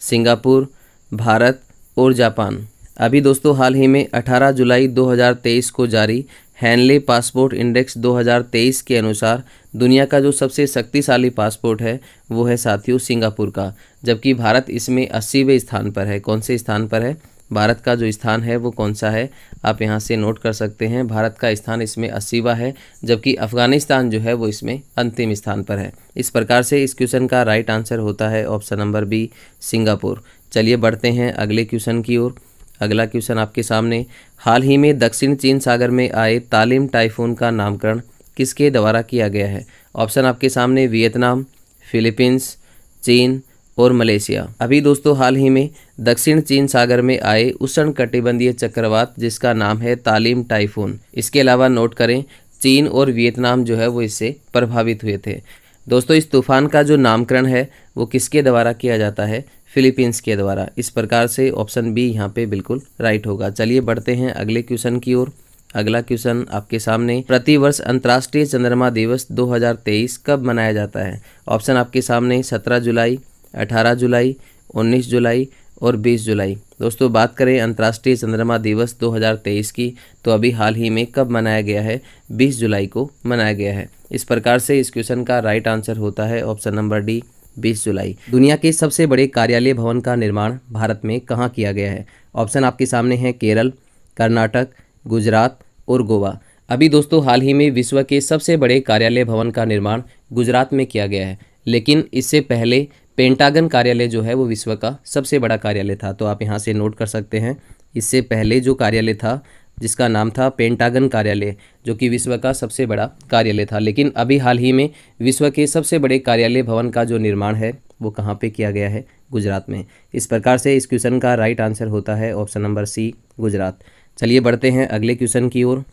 सिंगापुर, भारत और जापान। अभी दोस्तों हाल ही में 18 जुलाई 2023 को जारी हैनले पासपोर्ट इंडेक्स 2023 के अनुसार दुनिया का जो सबसे शक्तिशाली पासपोर्ट है वो है साथियों सिंगापुर का, जबकि भारत इसमें 80वें स्थान पर है। कौन से स्थान पर है? भारत का जो स्थान है वो कौन सा है? आप यहाँ से नोट कर सकते हैं, भारत का स्थान इसमें 80वां है, जबकि अफगानिस्तान जो है वो इसमें अंतिम स्थान पर है। इस प्रकार से इस क्वेश्चन का राइट आंसर होता है ऑप्शन नंबर बी, सिंगापुर। चलिए बढ़ते हैं अगले क्वेश्चन की ओर। अगला क्वेश्चन आपके सामने, हाल ही में दक्षिण चीन सागर में आए तालिम टाइफून का नामकरण किसके द्वारा किया गया है? ऑप्शन आपके सामने वियतनाम, फिलीपींस, चीन और मलेशिया। अभी दोस्तों हाल ही में दक्षिण चीन सागर में आए उष्णकटिबंधीय चक्रवात जिसका नाम है तालिम टाइफून। इसके अलावा नोट करें चीन और वियतनाम जो है वो इससे प्रभावित हुए थे। दोस्तों इस तूफान का जो नामकरण है वो किसके द्वारा किया जाता है? फिलीपींस के द्वारा। इस प्रकार से ऑप्शन बी यहाँ पे बिल्कुल राइट होगा। चलिए बढ़ते हैं अगले क्वेश्चन की ओर। अगला क्वेश्चन आपके सामने, प्रतिवर्ष अंतर्राष्ट्रीय चंद्रमा दिवस 2023 कब मनाया जाता है? ऑप्शन आपके सामने 17 जुलाई, 18 जुलाई, 19 जुलाई और 20 जुलाई। दोस्तों बात करें अंतर्राष्ट्रीय चंद्रमा दिवस 2023 की, तो अभी हाल ही में कब मनाया गया है? 20 जुलाई को मनाया गया है। इस प्रकार से इस क्वेश्चन का राइट आंसर होता है ऑप्शन नंबर डी, 20 जुलाई। दुनिया के सबसे बड़े कार्यालय भवन का निर्माण भारत में कहाँ किया गया है? ऑप्शन आपके सामने है केरल, कर्नाटक, गुजरात और गोवा। अभी दोस्तों हाल ही में विश्व के सबसे बड़े कार्यालय भवन का निर्माण गुजरात में किया गया है, लेकिन इससे पहले पेंटागन कार्यालय जो है वो विश्व का सबसे बड़ा कार्यालय था। तो आप यहाँ से नोट कर सकते हैं, इससे पहले जो कार्यालय था जिसका नाम था पेंटागन कार्यालय, जो कि विश्व का सबसे बड़ा कार्यालय था, लेकिन अभी हाल ही में विश्व के सबसे बड़े कार्यालय भवन का जो निर्माण है वो कहाँ पे किया गया है? गुजरात में। इस प्रकार से इस क्वेश्चन का राइट आंसर होता है ऑप्शन नंबर सी, गुजरात। चलिए बढ़ते हैं अगले क्वेश्चन की ओर।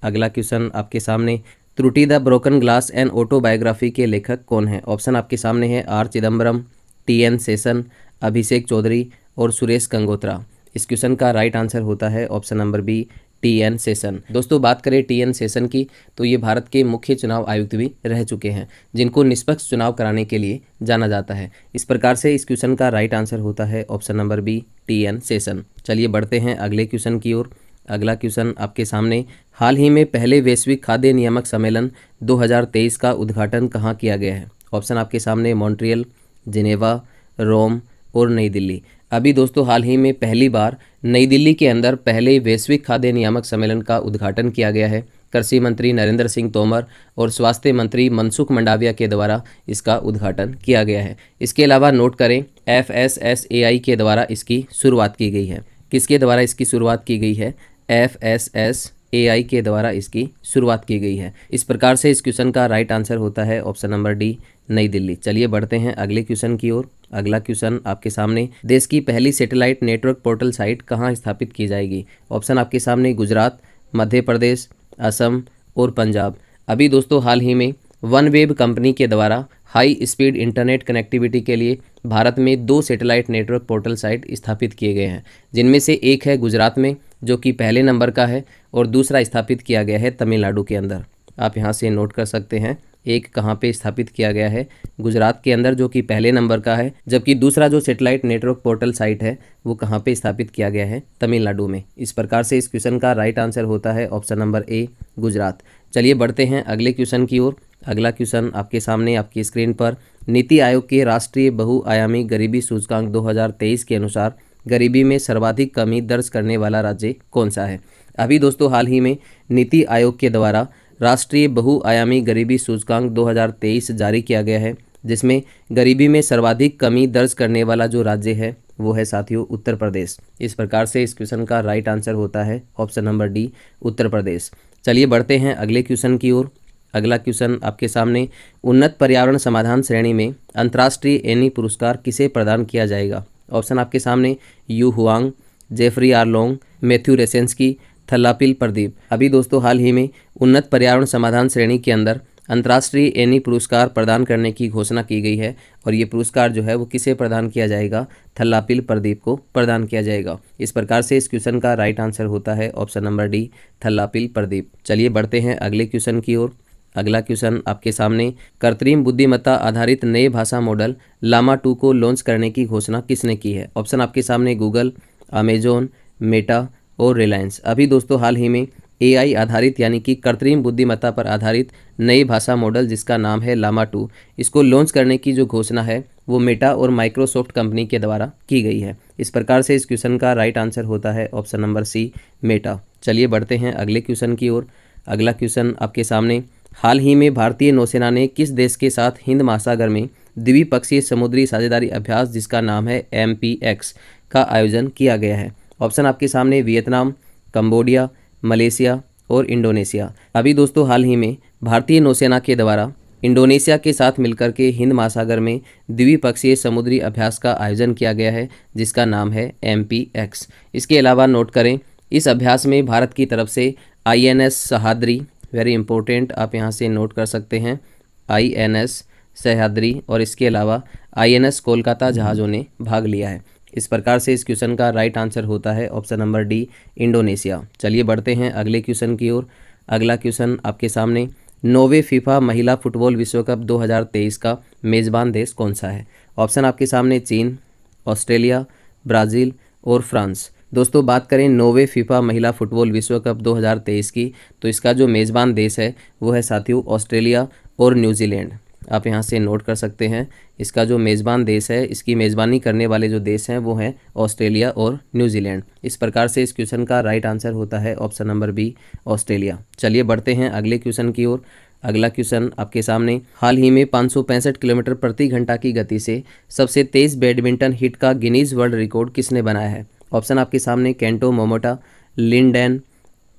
अगला क्वेश्चन आपके सामने, त्रुटि the broken glass and autobiography के लेखक कौन है? ऑप्शन आपके सामने है आर चिदम्बरम, टी.एन. शेषन, अभिषेक चौधरी और सुरेश गंगोत्रा। इस क्वेश्चन का राइट आंसर होता है option number B, T N. Seshan. दोस्तों बात करें टी.एन. शेषन की, तो ये भारत के मुख्य चुनाव आयुक्त भी रह चुके हैं, जिनको निष्पक्ष चुनाव कराने के लिए जाना जाता है। इस प्रकार से इस क्वेश्चन का राइट आंसर होता है option number B, T N. Seshan. चलिए बढ़ते हैं अगले क्वेश्चन की ओर। अगला क्वेश्चन आपके सामने, हाल ही में पहले वैश्विक खाद्य नियामक सम्मेलन 2023 का उद्घाटन कहाँ किया गया है? ऑप्शन आपके सामने मॉन्ट्रियल, जिनेवा, रोम और नई दिल्ली। अभी दोस्तों हाल ही में पहली बार नई दिल्ली के अंदर पहले वैश्विक खाद्य नियामक सम्मेलन का उद्घाटन किया गया है। कृषि मंत्री नरेंद्र सिंह तोमर और स्वास्थ्य मंत्री मनसुख मंडाविया के द्वारा इसका उद्घाटन किया गया है। इसके अलावा नोट करें FSSAI के द्वारा इसकी शुरुआत की गई है। किसके द्वारा इसकी शुरुआत की गई है? FSSAI के द्वारा इसकी शुरुआत की गई है। इस प्रकार से इस क्वेश्चन का राइट आंसर होता है ऑप्शन नंबर डी, नई दिल्ली। चलिए बढ़ते हैं अगले क्वेश्चन की ओर। अगला क्वेश्चन आपके सामने, देश की पहली सैटेलाइट नेटवर्क पोर्टल साइट कहाँ स्थापित की जाएगी? ऑप्शन आपके सामने गुजरात, मध्य प्रदेश, असम और पंजाब। अभी दोस्तों हाल ही में वनवेब कंपनी के द्वारा हाई स्पीड इंटरनेट कनेक्टिविटी के लिए भारत में 2 सैटेलाइट नेटवर्क पोर्टल साइट स्थापित किए गए हैं, जिनमें से एक है गुजरात में जो कि पहले नंबर का है और दूसरा स्थापित किया गया है तमिलनाडु के अंदर। आप यहाँ से नोट कर सकते हैं, एक कहाँ पे स्थापित किया गया है? गुजरात के अंदर जो कि पहले नंबर का है, जबकि दूसरा जो सैटेलाइट नेटवर्क पोर्टल साइट है वो कहाँ पे स्थापित किया गया है? तमिलनाडु में। इस प्रकार से इस क्वेश्चन का राइट आंसर होता है ऑप्शन नंबर ए, गुजरात। चलिए बढ़ते हैं अगले क्वेश्चन की ओर। अगला क्वेश्चन आपके सामने आपकी स्क्रीन पर, नीति आयोग के राष्ट्रीय बहुआयामी गरीबी सूचकांक 2023 के अनुसार गरीबी में सर्वाधिक कमी दर्ज करने वाला राज्य कौन सा है? अभी दोस्तों हाल ही में नीति आयोग के द्वारा राष्ट्रीय बहुआयामी गरीबी सूचकांक 2023 जारी किया गया है, जिसमें गरीबी में सर्वाधिक कमी दर्ज करने वाला जो राज्य है वो है साथियों उत्तर प्रदेश। इस प्रकार से इस क्वेश्चन का राइट आंसर होता है option number D, Uttar Pradesh. चलिए बढ़ते हैं अगले क्वेश्चन की ओर। अगला क्वेश्चन आपके सामने, उन्नत पर्यावरण समाधान श्रेणी में अंतर्राष्ट्रीय एनी पुरस्कार किसे प्रदान किया जाएगा? ऑप्शन आपके सामने Yu Huang, Jeffrey R Long, Matthew Resensky, Thalappil Pradeep. अभी दोस्तों हाल ही में उन्नत पर्यावरण समाधान श्रेणी के अंदर अंतर्राष्ट्रीय एनी पुरस्कार प्रदान करने की घोषणा की गई है और ये पुरस्कार जो है वो किसे प्रदान किया जाएगा? थल्लापिल प्रदीप को प्रदान किया जाएगा। इस प्रकार से इस क्वेश्चन का राइट आंसर होता है ऑप्शन नंबर डी, थल्लापिल प्रदीप। चलिए बढ़ते हैं अगले क्वेश्चन की ओर। अगला क्वेश्चन आपके सामने, कृत्रिम बुद्धिमत्ता आधारित नए भाषा मॉडल लामा 2 को लॉन्च करने की घोषणा किसने की है? ऑप्शन आपके सामने गूगल, अमेजोन, मेटा और रिलायंस। अभी दोस्तों हाल ही में AI आधारित यानी कि कृत्रिम बुद्धिमत्ता पर आधारित नई भाषा मॉडल जिसका नाम है लामा 2, इसको लॉन्च करने की जो घोषणा है वो मेटा और माइक्रोसॉफ्ट कंपनी के द्वारा की गई है। इस प्रकार से इस क्वेश्चन का राइट आंसर होता है ऑप्शन नंबर सी, मेटा। चलिए बढ़ते हैं अगले क्वेश्चन की ओर। अगला क्वेश्चन आपके सामने, हाल ही में भारतीय नौसेना ने किस देश के साथ हिंद महासागर में द्विपक्षीय समुद्री साझेदारी अभ्यास जिसका नाम है MPX का आयोजन किया गया है? ऑप्शन आपके सामने वियतनाम, कंबोडिया, मलेशिया और इंडोनेशिया। अभी दोस्तों हाल ही में भारतीय नौसेना के द्वारा इंडोनेशिया के साथ मिलकर के हिंद महासागर में द्विपक्षीय समुद्री अभ्यास का आयोजन किया गया है जिसका नाम है MPX। इसके अलावा नोट करें, इस अभ्यास में भारत की तरफ से INS सह्याद्री, वेरी इंपॉर्टेंट, आप यहाँ से नोट कर सकते हैं, INS सह्याद्री और इसके अलावा INS कोलकाता जहाज़ों ने भाग लिया है। इस प्रकार से इस क्वेश्चन का राइट आंसर होता है ऑप्शन नंबर डी, इंडोनेशिया। चलिए बढ़ते हैं अगले क्वेश्चन की ओर। अगला क्वेश्चन आपके सामने, 9वें फीफा महिला फुटबॉल विश्व कप 2023 का मेज़बान देश कौन सा है? ऑप्शन आपके सामने चीन, ऑस्ट्रेलिया, ब्राज़ील और फ्रांस। दोस्तों बात करें 9वें फीफा महिला फुटबॉल विश्व कप 2023 की, तो इसका जो मेज़बान देश है वो है साथियों ऑस्ट्रेलिया और न्यूजीलैंड। आप यहाँ से नोट कर सकते हैं, इसका जो मेज़बान देश है, इसकी मेज़बानी करने वाले जो देश हैं वो हैं ऑस्ट्रेलिया और न्यूजीलैंड। इस प्रकार से इस क्वेश्चन का राइट आंसर होता है ऑप्शन नंबर बी, ऑस्ट्रेलिया। चलिए बढ़ते हैं अगले क्वेश्चन की ओर। अगला क्वेश्चन आपके सामने, हाल ही में 565 किलोमीटर प्रति घंटा की गति से सबसे तेज़ बैडमिंटन हिट का गिनीज वर्ल्ड रिकॉर्ड किसने बनाया है? ऑप्शन आपके सामने Kento Momota, Lin Dan,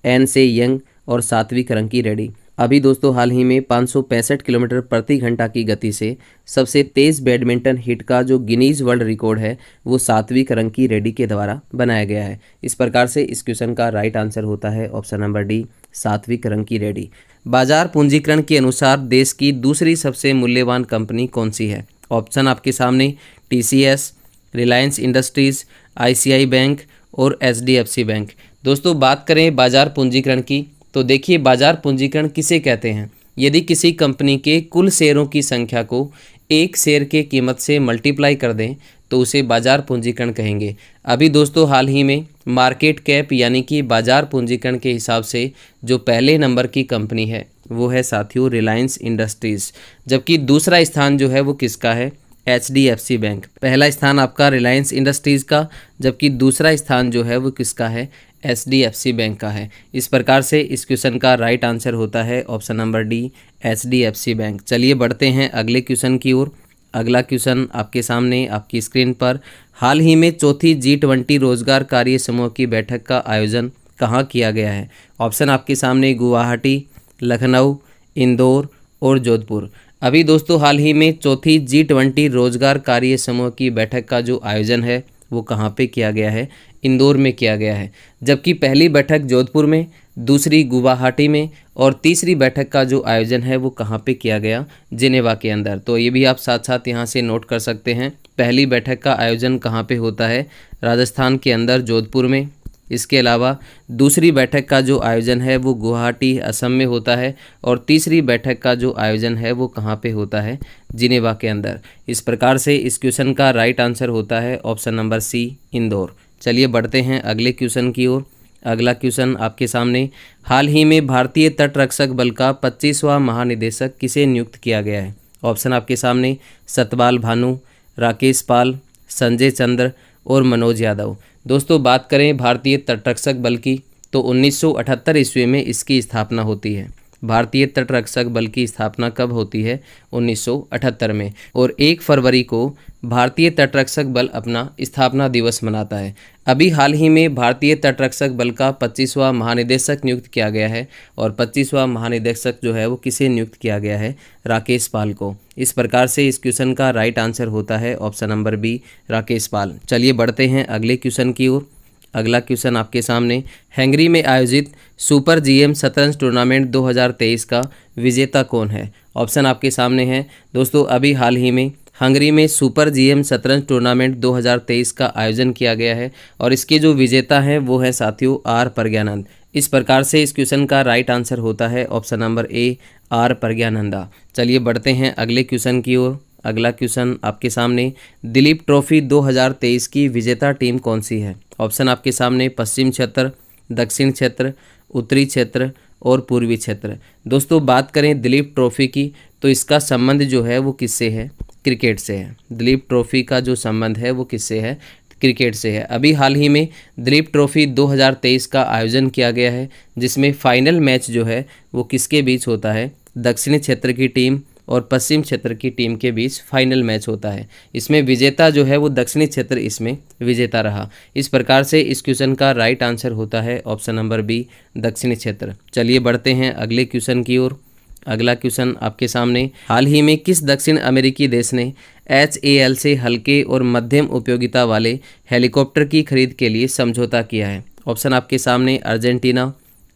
An Se Young और सात्विक रंकीरेड्डी। अभी दोस्तों हाल ही में 565 किलोमीटर प्रति घंटा की गति से सबसे तेज़ बैडमिंटन हिट का जो गिनीज वर्ल्ड रिकॉर्ड है वो सात्विक रंकीरेड्डी के द्वारा बनाया गया है। इस प्रकार से इस क्वेश्चन का राइट आंसर होता है ऑप्शन नंबर डी, सात्विक रंकीरेड्डी। बाजार पूंजीकरण के अनुसार देश की दूसरी सबसे मूल्यवान कंपनी कौन सी है? ऑप्शन आपके सामने TCS, Reliance industries, ICI bank और HDFC बैंक। दोस्तों बात करें बाजार पूंजीकरण की, तो देखिए बाजार पूंजीकरण किसे कहते हैं? यदि किसी कंपनी के कुल शेयरों की संख्या को एक शेयर के कीमत से मल्टीप्लाई कर दें तो उसे बाजार पूंजीकरण कहेंगे। अभी दोस्तों हाल ही में मार्केट कैप यानी कि बाजार पूंजीकरण के हिसाब से जो पहले नंबर की कंपनी है वो है साथियों रिलायंस इंडस्ट्रीज़, जबकि दूसरा स्थान जो है वो किसका है? HDFC bank. पहला स्थान आपका रिलायंस इंडस्ट्रीज़ का, जबकि दूसरा स्थान जो है वो किसका है? HDFC बैंक का है। इस प्रकार से इस क्वेश्चन का राइट आंसर होता है option number D, HDFC bank. चलिए बढ़ते हैं अगले क्वेश्चन की ओर। अगला क्वेश्चन आपके सामने आपकी स्क्रीन पर, हाल ही में चौथी G20 रोजगार कार्य समूह की बैठक का आयोजन कहाँ किया गया है? ऑप्शन आपके सामने गुवाहाटी, लखनऊ, इंदौर और जोधपुर। अभी दोस्तों हाल ही में चौथी G20 रोजगार कार्य समूह की बैठक का जो आयोजन है वो कहाँ पे किया गया है? इंदौर में किया गया है। जबकि पहली बैठक जोधपुर में, दूसरी गुवाहाटी में और तीसरी बैठक का जो आयोजन है वो कहाँ पे किया गया? जिनेवा के अंदर। तो ये भी आप साथ साथ यहाँ से नोट कर सकते हैं। पहली बैठक का आयोजन कहाँ पे होता है? राजस्थान के अंदर जोधपुर में। इसके अलावा दूसरी बैठक का जो आयोजन है वो गुवाहाटी असम में होता है और तीसरी बैठक का जो आयोजन है वो कहाँ पे होता है? जिनेवा के अंदर। इस प्रकार से इस क्वेश्चन का राइट आंसर होता है ऑप्शन नंबर सी, इंदौर। चलिए बढ़ते हैं अगले क्वेश्चन की ओर। अगला क्वेश्चन आपके सामने, हाल ही में भारतीय तटरक्षक बल का 25वां महानिदेशक किसे नियुक्त किया गया है? ऑप्शन आपके सामने सतपाल भानु, राकेश पाल, संजय चंद्र और मनोज यादव। दोस्तों बात करें भारतीय तटरक्षक बल की, तो 1978 ईस्वी में इसकी स्थापना होती है। भारतीय तटरक्षक बल की स्थापना कब होती है? 1978 में। और 1 फरवरी को भारतीय तटरक्षक बल अपना स्थापना दिवस मनाता है। अभी हाल ही में भारतीय तटरक्षक बल का 25वां महानिदेशक नियुक्त किया गया है और 25वां महानिदेशक जो है वो किसे नियुक्त किया गया है? राकेश पाल को। इस प्रकार से इस क्वेश्चन का राइट आंसर होता है ऑप्शन नंबर बी, राकेश पाल। चलिए बढ़ते हैं अगले क्वेश्चन की ओर। अगला क्वेश्चन आपके सामने, हंगरी में आयोजित सुपर GM शतरंज टूर्नामेंट 2023 का विजेता कौन है? ऑप्शन आपके सामने हैं। दोस्तों अभी हाल ही में हंगरी में सुपर GM शतरंज टूर्नामेंट 2023 का आयोजन किया गया है और इसके जो विजेता हैं वो है साथियों आर प्रज्ञानंद। इस प्रकार से इस क्वेश्चन का राइट आंसर होता है option number A, R Praggnanandhaa. चलिए बढ़ते हैं अगले क्वेश्चन की ओर। अगला क्वेश्चन आपके सामने, दिलीप ट्रॉफी 2023 की विजेता टीम कौन सी है? ऑप्शन आपके सामने पश्चिम क्षेत्र, दक्षिण क्षेत्र, उत्तरी क्षेत्र और पूर्वी क्षेत्र। दोस्तों बात करें दिलीप ट्रॉफी की, तो इसका संबंध जो है वो किससे है? क्रिकेट से है। दिलीप ट्रॉफी का जो संबंध है वो किससे है? क्रिकेट से है। अभी हाल ही में दिलीप ट्रॉफी 2023 का आयोजन किया गया है, जिसमें फाइनल मैच जो है वो किसके बीच होता है? दक्षिणी क्षेत्र की टीम और पश्चिम क्षेत्र की टीम के बीच फाइनल मैच होता है। इसमें विजेता जो है वो दक्षिणी क्षेत्र इसमें विजेता रहा। इस प्रकार से इस क्वेश्चन का राइट आंसर होता है ऑप्शन नंबर बी, दक्षिणी क्षेत्र। चलिए बढ़ते हैं अगले क्वेश्चन की ओर। अगला क्वेश्चन आपके सामने, हाल ही में किस दक्षिण अमेरिकी देश ने HAL से हल्के और मध्यम उपयोगिता वाले हेलीकॉप्टर की खरीद के लिए समझौता किया है? ऑप्शन आपके सामने अर्जेंटीना,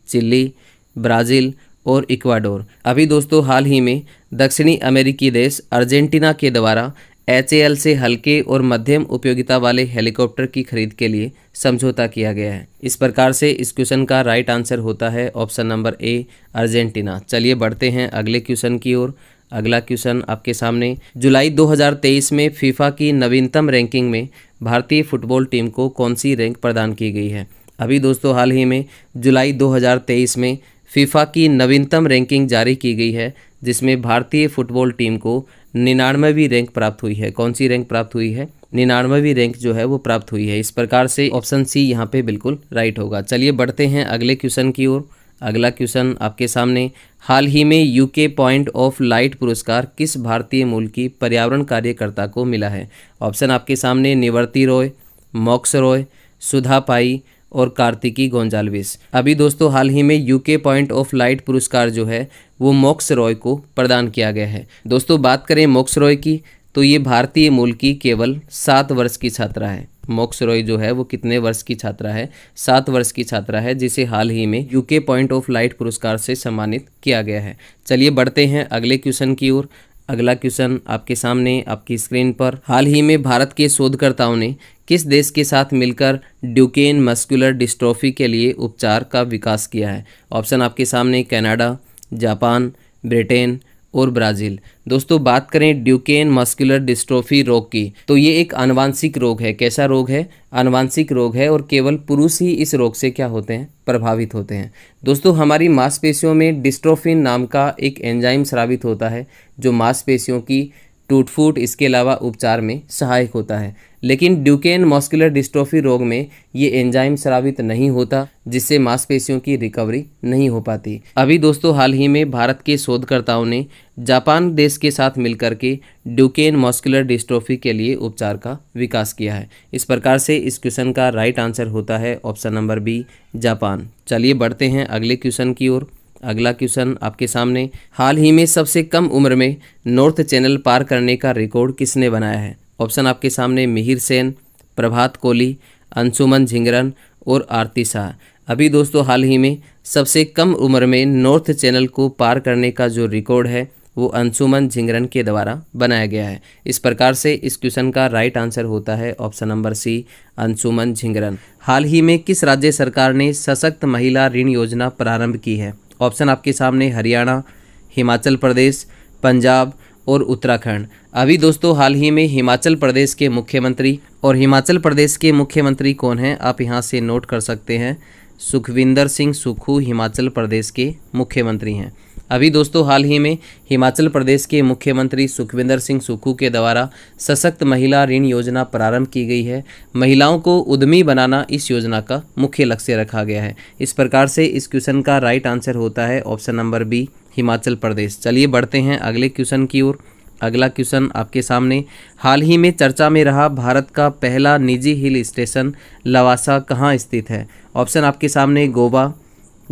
चिली, ब्राज़ील और इक्वाडोर। अभी दोस्तों हाल ही में दक्षिणी अमेरिकी देश अर्जेंटीना के द्वारा HAL से हल्के और मध्यम उपयोगिता वाले हेलीकॉप्टर की खरीद के लिए समझौता किया गया है। इस प्रकार से इस क्वेश्चन का राइट आंसर होता है ऑप्शन नंबर ए, अर्जेंटीना। चलिए बढ़ते हैं अगले क्वेश्चन की ओर। अगला क्वेश्चन आपके सामने, जुलाई 2023 में फीफा की नवीनतम रैंकिंग में भारतीय फुटबॉल टीम को कौन सी रैंक प्रदान की गई है? अभी दोस्तों हाल ही में जुलाई 2023 में फीफा की नवीनतम रैंकिंग जारी की गई है, जिसमें भारतीय फुटबॉल टीम को 99वीं रैंक प्राप्त हुई है। कौन सी रैंक प्राप्त हुई है? 99वीं रैंक जो है वो प्राप्त हुई है। इस प्रकार से ऑप्शन सी यहाँ पे बिल्कुल राइट होगा। चलिए बढ़ते हैं अगले क्वेश्चन की ओर। अगला क्वेश्चन आपके सामने, हाल ही में यूके पॉइंट ऑफ लाइट पुरस्कार किस भारतीय मूल की पर्यावरण कार्यकर्ता को मिला है? ऑप्शन आपके सामने निवर्ती रॉय, मोक्ष रॉय, सुधा पाई और कार्तिकी गोंजाल्विस। अभी दोस्तों हाल ही में यूके पॉइंट ऑफ लाइट पुरस्कार जो है वो मोक्ष रॉय को प्रदान किया गया है। दोस्तों बात करें मोक्ष रॉय की, तो ये भारतीय मूल की केवल 7 वर्ष की छात्रा है। मोक्ष रॉय जो है वो कितने वर्ष की छात्रा है? 7 वर्ष की छात्रा है, जिसे हाल ही में यूके पॉइंट ऑफ लाइट पुरस्कार से सम्मानित किया गया है। चलिए बढ़ते हैं अगले क्वेश्चन की ओर। अगला क्वेश्चन आपके सामने आपकी स्क्रीन पर, हाल ही में भारत के शोधकर्ताओं ने किस देश के साथ मिलकर ड्यूकेन मस्कुलर डिस्ट्रोफी के लिए उपचार का विकास किया है? ऑप्शन आपके सामने कनाडा, जापान, ब्रिटेन और ब्राज़ील। दोस्तों बात करें ड्यूकेन मस्कुलर डिस्ट्रोफी रोग की, तो ये एक आनुवांशिक रोग है। कैसा रोग है? आनुवांशिक रोग है और केवल पुरुष ही इस रोग से क्या होते हैं? प्रभावित होते हैं। दोस्तों हमारी मांसपेशियों में डिस्ट्रोफिन नाम का एक एंजाइम स्रावित होता है, जो मांसपेशियों की टूट फूट इसके अलावा उपचार में सहायक होता है। लेकिन ड्यूकेन मस्कुलर डिस्ट्रोफी रोग में ये एंजाइम स्रावित नहीं होता, जिससे मांसपेशियों की रिकवरी नहीं हो पाती। अभी दोस्तों हाल ही में भारत के शोधकर्ताओं ने जापान देश के साथ मिलकर के ड्यूकेन मस्कुलर डिस्ट्रोफी के लिए उपचार का विकास किया है। इस प्रकार से इस क्वेश्चन का राइट आंसर होता है ऑप्शन नंबर बी, जापान। चलिए बढ़ते हैं अगले क्वेश्चन की ओर। अगला क्वेश्चन आपके सामने, हाल ही में सबसे कम उम्र में नॉर्थ चैनल पार करने का रिकॉर्ड किसने बनाया है? ऑप्शन आपके सामने मिहिर सेन, प्रभात कोहली, अंशुमन झिंगरन और आरती शाह। अभी दोस्तों हाल ही में सबसे कम उम्र में नॉर्थ चैनल को पार करने का जो रिकॉर्ड है वो अंशुमन झिंगरन के द्वारा बनाया गया है। इस प्रकार से इस क्वेश्चन का राइट आंसर होता है option number C, Anshuman Jhingran. हाल ही में किस राज्य सरकार ने सशक्त महिला ऋण योजना प्रारंभ की है? ऑप्शन आपके सामने हरियाणा, हिमाचल प्रदेश, पंजाब और उत्तराखंड। अभी दोस्तों हाल ही में हिमाचल प्रदेश के मुख्यमंत्री, और हिमाचल प्रदेश के मुख्यमंत्री कौन हैं आप यहां से नोट कर सकते हैं, सुखविंदर सिंह सुक्खू हिमाचल प्रदेश के मुख्यमंत्री हैं। अभी दोस्तों हाल ही में हिमाचल प्रदेश के मुख्यमंत्री सुखविंदर सिंह सुक्खू के द्वारा सशक्त महिला ऋण योजना प्रारंभ की गई है। महिलाओं को उद्यमी बनाना इस योजना का मुख्य लक्ष्य रखा गया है। इस प्रकार से इस क्वेश्चन का राइट आंसर होता है option number B, Himachal Pradesh. चलिए बढ़ते हैं अगले क्वेश्चन की ओर। अगला क्वेश्चन आपके सामने, हाल ही में चर्चा में रहा भारत का पहला निजी हिल स्टेशन लवासा कहाँ स्थित है? ऑप्शन आपके सामने गोवा,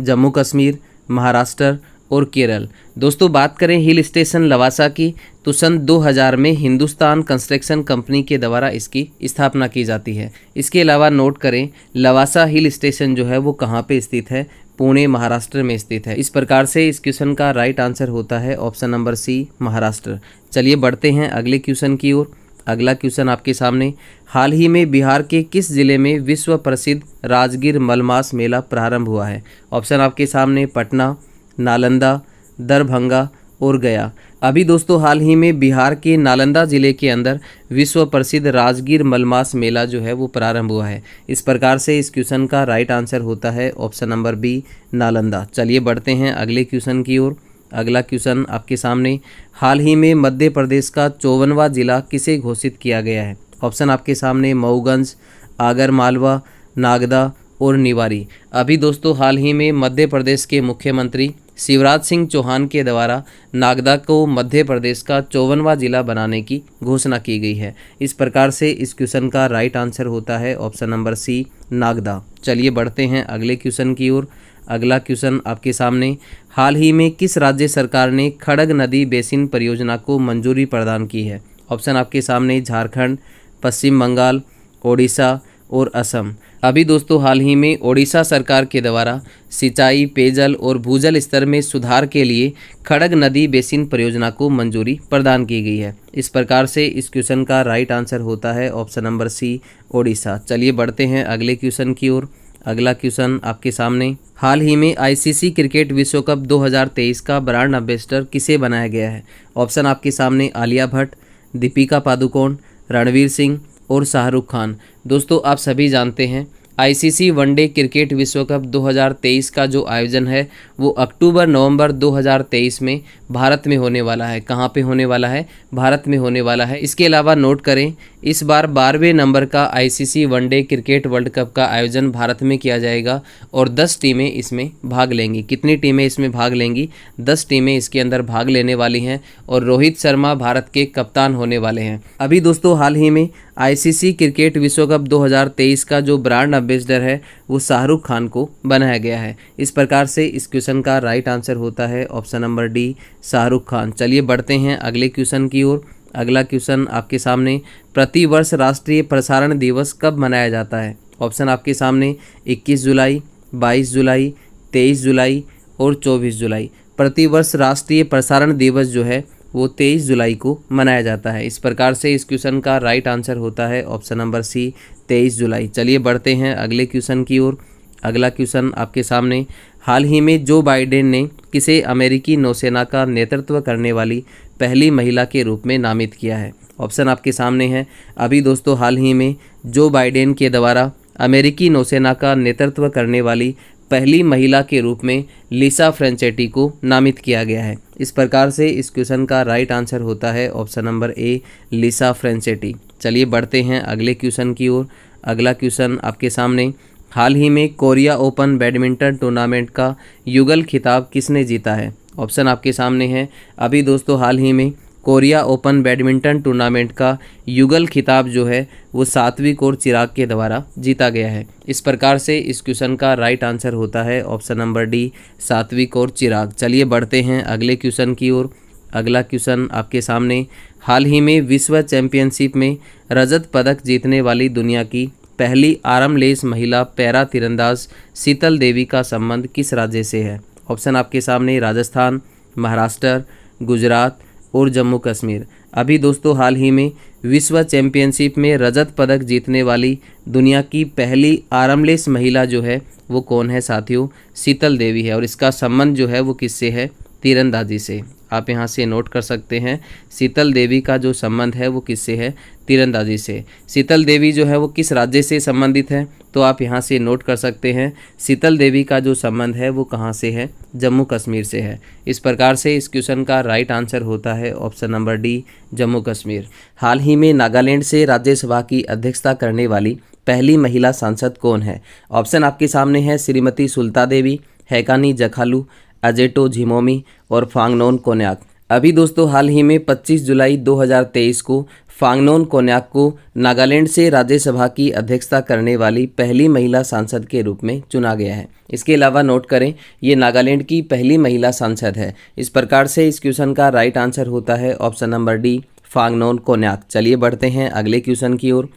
जम्मू कश्मीर, महाराष्ट्र और केरल। दोस्तों बात करें हिल स्टेशन लवासा की, तो सन 2000 में हिंदुस्तान कंस्ट्रक्शन कंपनी के द्वारा इसकी स्थापना की जाती है। इसके अलावा नोट करें लवासा हिल स्टेशन जो है वो कहाँ पे स्थित है? पुणे, महाराष्ट्र में स्थित है। इस प्रकार से इस क्वेश्चन का राइट आंसर होता है ऑप्शन नंबर सी, महाराष्ट्र। चलिए बढ़ते हैं अगले क्वेश्चन की ओर। अगला क्वेश्चन आपके सामने, हाल ही में बिहार के किस जिले में विश्व प्रसिद्ध राजगीर मलमास मेला प्रारंभ हुआ है? ऑप्शन आपके सामने पटना, नालंदा, दरभंगा और गया। अभी दोस्तों हाल ही में बिहार के नालंदा जिले के अंदर विश्व प्रसिद्ध राजगीर मलमास मेला जो है वो प्रारंभ हुआ है। इस प्रकार से इस क्वेश्चन का राइट आंसर होता है ऑप्शन नंबर बी, नालंदा। चलिए बढ़ते हैं अगले क्वेश्चन की ओर। अगला क्वेश्चन आपके सामने, हाल ही में मध्य प्रदेश का 54वां जिला किसे घोषित किया गया है? ऑप्शन आपके सामने मऊगंज, आगर मालवा, नागदा और निवारी। अभी दोस्तों हाल ही में मध्य प्रदेश के मुख्यमंत्री शिवराज सिंह चौहान के द्वारा नागदा को मध्य प्रदेश का 54वां जिला बनाने की घोषणा की गई है। इस प्रकार से इस क्वेश्चन का राइट आंसर होता है ऑप्शन नंबर सी, नागदा। चलिए बढ़ते हैं अगले क्वेश्चन की ओर। अगला क्वेश्चन आपके सामने, हाल ही में किस राज्य सरकार ने खड़ग नदी बेसिन परियोजना को मंजूरी प्रदान की है? ऑप्शन आपके सामने झारखंड, पश्चिम बंगाल, ओडिशा और असम। अभी दोस्तों हाल ही में ओडिशा सरकार के द्वारा सिंचाई, पेयजल और भूजल स्तर में सुधार के लिए खड़ग नदी बेसिन परियोजना को मंजूरी प्रदान की गई है। इस प्रकार से इस क्वेश्चन का राइट आंसर होता है ऑप्शन नंबर सी, ओडिशा। चलिए बढ़ते हैं अगले क्वेश्चन की ओर। अगला क्वेश्चन आपके सामने, हाल ही में आईसीसी क्रिकेट विश्व कप 2023 का ब्रांड एम्बेसडर किसे बनाया गया है? ऑप्शन आपके सामने आलिया भट्ट, दीपिका पादुकोण, रणवीर सिंह और शाहरुख खान। दोस्तों आप सभी जानते हैं आईसीसी वनडे क्रिकेट विश्व कप 2023 का जो आयोजन है वो अक्टूबर-नवंबर 2023 में भारत में होने वाला है। कहाँ पे होने वाला है? भारत में होने वाला है। इसके अलावा नोट करें, इस बार 12वें नंबर का ICC one day cricket world cup का आयोजन भारत में किया जाएगा और 10 टीमें इसमें भाग लेंगी। कितनी टीमें इसमें भाग लेंगी? 10 टीमें इसके अंदर भाग लेने वाली हैं और रोहित शर्मा भारत के कप्तान होने वाले हैं। अभी दोस्तों हाल ही में आईसीसी क्रिकेट विश्व कप 2023 का जो ब्रांड एम्बेसडर है वो शाहरुख खान को बनाया गया है। इस प्रकार से इस क्वेश्चन का राइट आंसर होता है option number D, Shahrukh Khan. चलिए बढ़ते हैं अगले क्वेश्चन की ओर। अगला क्वेश्चन आपके सामने, प्रतिवर्ष राष्ट्रीय प्रसारण दिवस कब मनाया जाता है? ऑप्शन आपके सामने 21 जुलाई, 22 जुलाई, 23 जुलाई और 24 जुलाई। प्रतिवर्ष राष्ट्रीय प्रसारण दिवस जो है वो 23 जुलाई को मनाया जाता है। इस प्रकार से इस क्वेश्चन का राइट आंसर होता है ऑप्शन नंबर सी, 23 जुलाई। चलिए बढ़ते हैं अगले क्वेश्चन की ओर। अगला क्वेश्चन आपके सामने, हाल ही में जो बाइडेन ने किसे अमेरिकी नौसेना का नेतृत्व करने वाली पहली महिला के रूप में नामित किया है? ऑप्शन आपके सामने है। अभी दोस्तों हाल ही में जो बाइडेन के द्वारा अमेरिकी नौसेना का नेतृत्व करने वाली पहली महिला के रूप में लिसा फ्रेंचेटी को नामित किया गया है। इस प्रकार से इस क्वेश्चन का राइट आंसर होता है ऑप्शन नंबर ए, लिसा फ्रेंचेटी। चलिए बढ़ते हैं अगले क्वेश्चन की ओर। अगला क्वेश्चन आपके सामने, हाल ही में कोरिया ओपन बैडमिंटन टूर्नामेंट का युगल खिताब किसने जीता है? ऑप्शन आपके सामने है। अभी दोस्तों हाल ही में कोरिया ओपन बैडमिंटन टूर्नामेंट का युगल खिताब जो है वो सात्विक और चिराग के द्वारा जीता गया है। इस प्रकार से इस क्वेश्चन का राइट आंसर होता है ऑप्शन नंबर डी, सात्विक और चिराग। चलिए बढ़ते हैं अगले क्वेश्चन की ओर। अगला क्वेश्चन आपके सामने, हाल ही में विश्व चैंपियनशिप में रजत पदक जीतने वाली दुनिया की पहली आर्मलेस महिला पैरा तीरंदाज शीतल देवी का संबंध किस राज्य से है? ऑप्शन आपके सामने राजस्थान, महाराष्ट्र, गुजरात और जम्मू कश्मीर। अभी दोस्तों हाल ही में विश्व चैंपियनशिप में रजत पदक जीतने वाली दुनिया की पहली आर्मलेस महिला जो है वो कौन है साथियों? शीतल देवी है। और इसका संबंध जो है वो किससे है? तीरंदाजी से। आप यहाँ से नोट कर सकते हैं, शीतल देवी का जो संबंध है वो किससे है? तीरंदाजी से। शीतल देवी जो है वो किस राज्य से संबंधित है? तो आप यहाँ से नोट कर सकते हैं, शीतल देवी का जो संबंध है वो कहाँ से है? जम्मू कश्मीर से है। इस प्रकार से इस क्वेश्चन का राइट आंसर होता है option number D, Jammu Kashmir. हाल ही में नागालैंड से राज्यसभा की अध्यक्षता करने वाली पहली महिला सांसद कौन है? ऑप्शन आपके सामने है श्रीमती सुल्ता देवी, हैकानी जखालू, अजेटो झिमोमी और फांगनोन कोन्याक। अभी दोस्तों हाल ही में 25 जुलाई 2023 को फांगनोन कोन्याक को नागालैंड से राज्यसभा की अध्यक्षता करने वाली पहली महिला सांसद के रूप में चुना गया है। इसके अलावा नोट करें, ये नागालैंड की पहली महिला सांसद है। इस प्रकार से इस क्वेश्चन का राइट आंसर होता है option number D, Phangnon Konyak. चलिए बढ़ते हैं अगले क्वेश्चन की ओर।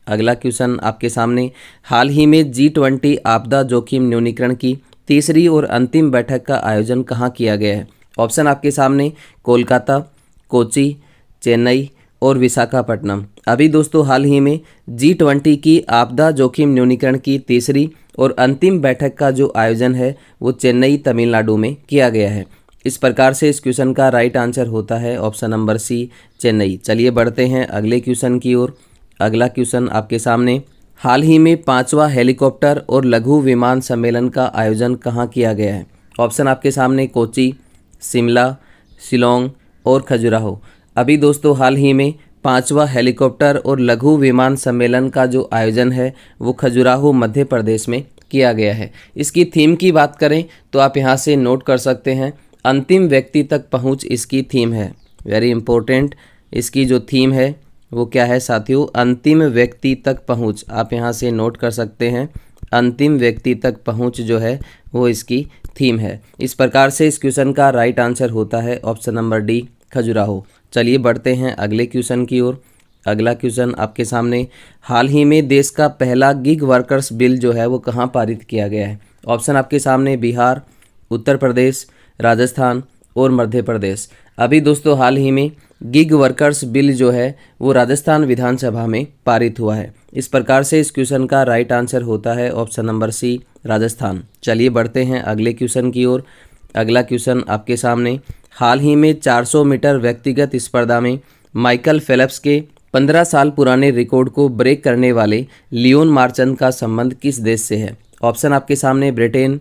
अगला क्वेश्चन आपके सामने, हाल ही में G20 आपदा जोखिम न्यूनीकरण की तीसरी और अंतिम बैठक का आयोजन कहाँ किया गया है? ऑप्शन आपके सामने कोलकाता, कोची, चेन्नई और विशाखापट्टनम। अभी दोस्तों हाल ही में G20 की आपदा जोखिम न्यूनीकरण की तीसरी और अंतिम बैठक का जो आयोजन है वो चेन्नई, तमिलनाडु में किया गया है। इस प्रकार से इस क्वेश्चन का राइट आंसर होता है ऑप्शन नंबर सी, चेन्नई। चलिए बढ़ते हैं अगले क्वेश्चन की ओर। अगला क्वेश्चन आपके सामने, हाल ही में 5वां हेलीकॉप्टर और लघु विमान सम्मेलन का आयोजन कहाँ किया गया है? ऑप्शन आपके सामने कोची, शिमला, शिलोंग और खजुराहो। अभी दोस्तों हाल ही में 5वां हेलीकॉप्टर और लघु विमान सम्मेलन का जो आयोजन है वो खजुराहो मध्य प्रदेश में किया गया है। इसकी थीम की बात करें तो आप यहाँ से नोट कर सकते हैं, अंतिम व्यक्ति तक पहुँच इसकी थीम है। वेरी इंपॉर्टेंट, इसकी जो थीम है वो क्या है साथियों, अंतिम व्यक्ति तक पहुँच। आप यहाँ से नोट कर सकते हैं, अंतिम व्यक्ति तक पहुँच जो है वो इसकी थीम है। इस प्रकार से इस क्वेश्चन का राइट आंसर होता है ऑप्शन नंबर डी, खजुराहो। चलिए बढ़ते हैं अगले क्वेश्चन की ओर। अगला क्वेश्चन आपके सामने, हाल ही में देश का पहला गिग वर्कर्स बिल जो है वो कहाँ पारित किया गया है। ऑप्शन आपके सामने बिहार, उत्तर प्रदेश, राजस्थान और मध्य प्रदेश। अभी दोस्तों हाल ही में गिग वर्कर्स बिल जो है वो राजस्थान विधानसभा में पारित हुआ है। इस प्रकार से इस क्वेश्चन का राइट आंसर होता है ऑप्शन नंबर सी, राजस्थान। चलिए बढ़ते हैं अगले क्वेश्चन की ओर। अगला क्वेश्चन आपके सामने, हाल ही में 400 मीटर व्यक्तिगत स्पर्धा में माइकल फेल्प्स के 15 साल पुराने रिकॉर्ड को ब्रेक करने वाले लियोन मार्चंट का संबंध किस देश से है। ऑप्शन आपके सामने ब्रिटेन,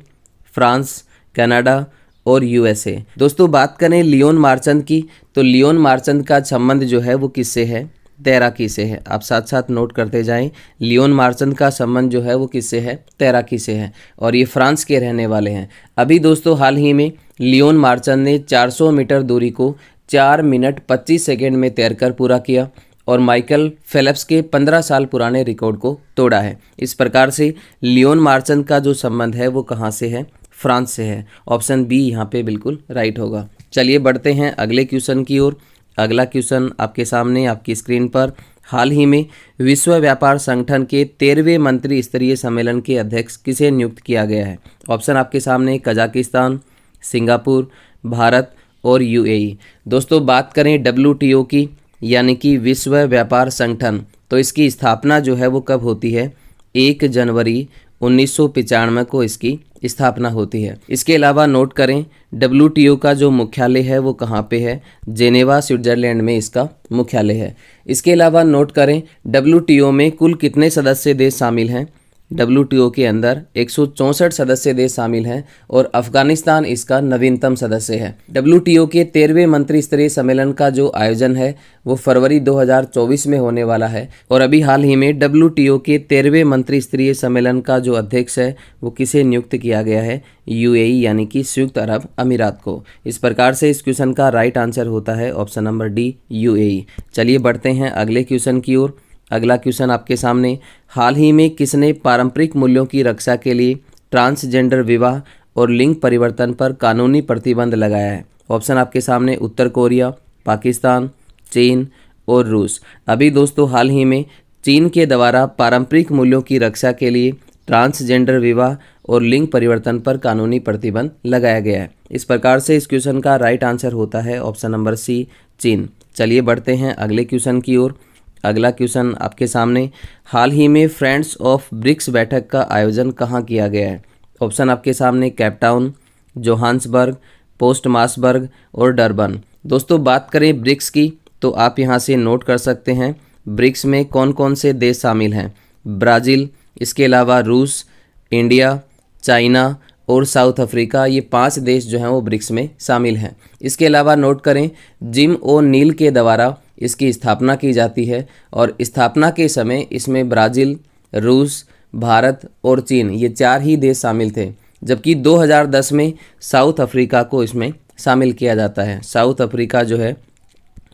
फ्रांस, कनाडा और यूएसए। दोस्तों बात करें लियोन मार्चंट की, तो लियोन मार्चंट का संबंध जो है वो किससे है, तैराकी से है। आप साथ साथ नोट करते जाएं, लियोन मार्चंट का संबंध जो है वो किससे है, तैराकी से है, और ये फ्रांस के रहने वाले हैं। अभी दोस्तों हाल ही में लियोन मार्चंट ने 400 मीटर दूरी को 4 मिनट 25 सेकेंड में तैरकर पूरा किया और माइकल फेल्प्स के 15 साल पुराने रिकॉर्ड को तोड़ा है। इस प्रकार से लियोन मार्चंट का जो संबंध है वो कहाँ से है, फ्रांस से है। ऑप्शन बी यहाँ पे बिल्कुल राइट होगा। चलिए बढ़ते हैं अगले क्वेश्चन की ओर। अगला क्वेश्चन आपके सामने आपकी स्क्रीन पर, हाल ही में विश्व व्यापार संगठन के 13वें मंत्री स्तरीय सम्मेलन के अध्यक्ष किसे नियुक्त किया गया है। ऑप्शन आपके सामने कजाकिस्तान, सिंगापुर, भारत और यूएई। दोस्तों बात करें WTO की, यानी कि विश्व व्यापार संगठन, तो इसकी स्थापना जो है वो कब होती है, 1 जनवरी 1995 को इसकी स्थापना होती है। इसके अलावा नोट करें WTO का जो मुख्यालय है वो कहाँ पे है, जेनेवा स्विट्जरलैंड में इसका मुख्यालय है। इसके अलावा नोट करें WTO में कुल कितने सदस्य देश शामिल हैं। WTO के अंदर 164 सदस्य देश शामिल हैं और अफगानिस्तान इसका नवीनतम सदस्य है। WTO के 13वें मंत्री स्तरीय सम्मेलन का जो आयोजन है वो फरवरी 2024 में होने वाला है और अभी हाल ही में WTO के 13वें मंत्री स्तरीय सम्मेलन का जो अध्यक्ष है वो किसे नियुक्त किया गया है, UAE यानी कि संयुक्त अरब अमीरात को। इस प्रकार से इस क्वेश्चन का राइट आंसर होता है ऑप्शन नंबर डी, UAE। चलिए बढ़ते हैं अगले क्वेश्चन की ओर। अगला क्वेश्चन आपके सामने, हाल ही में किसने पारंपरिक मूल्यों की रक्षा के लिए ट्रांसजेंडर विवाह और लिंग परिवर्तन पर कानूनी प्रतिबंध लगाया है। ऑप्शन आपके सामने उत्तर कोरिया, पाकिस्तान, चीन और रूस। अभी दोस्तों हाल ही में चीन के द्वारा पारंपरिक मूल्यों की रक्षा के लिए ट्रांसजेंडर विवाह और लिंग परिवर्तन पर कानूनी प्रतिबंध लगाया गया है। इस प्रकार से इस क्वेश्चन का राइट आंसर होता है ऑप्शन नंबर सी, चीन। चलिए बढ़ते हैं अगले क्वेश्चन की ओर। अगला क्वेश्चन आपके सामने, हाल ही में फ्रेंड्स ऑफ ब्रिक्स बैठक का आयोजन कहाँ किया गया है। ऑप्शन आपके सामने कैपटाउन, जोहान्सबर्ग, पोस्टमार्सबर्ग और डरबन। दोस्तों बात करें ब्रिक्स की, तो आप यहाँ से नोट कर सकते हैं ब्रिक्स में कौन कौन से देश शामिल हैं। ब्राज़ील, इसके अलावा रूस, इंडिया, चाइना और साउथ अफ्रीका, ये 5 देश जो हैं वो ब्रिक्स में शामिल हैं। इसके अलावा नोट करें जिम ओ नील के द्वारा इसकी स्थापना की जाती है और स्थापना के समय इसमें ब्राज़ील, रूस, भारत और चीन, ये 4 ही देश शामिल थे, जबकि 2010 में साउथ अफ्रीका को इसमें शामिल किया जाता है। साउथ अफ्रीका जो है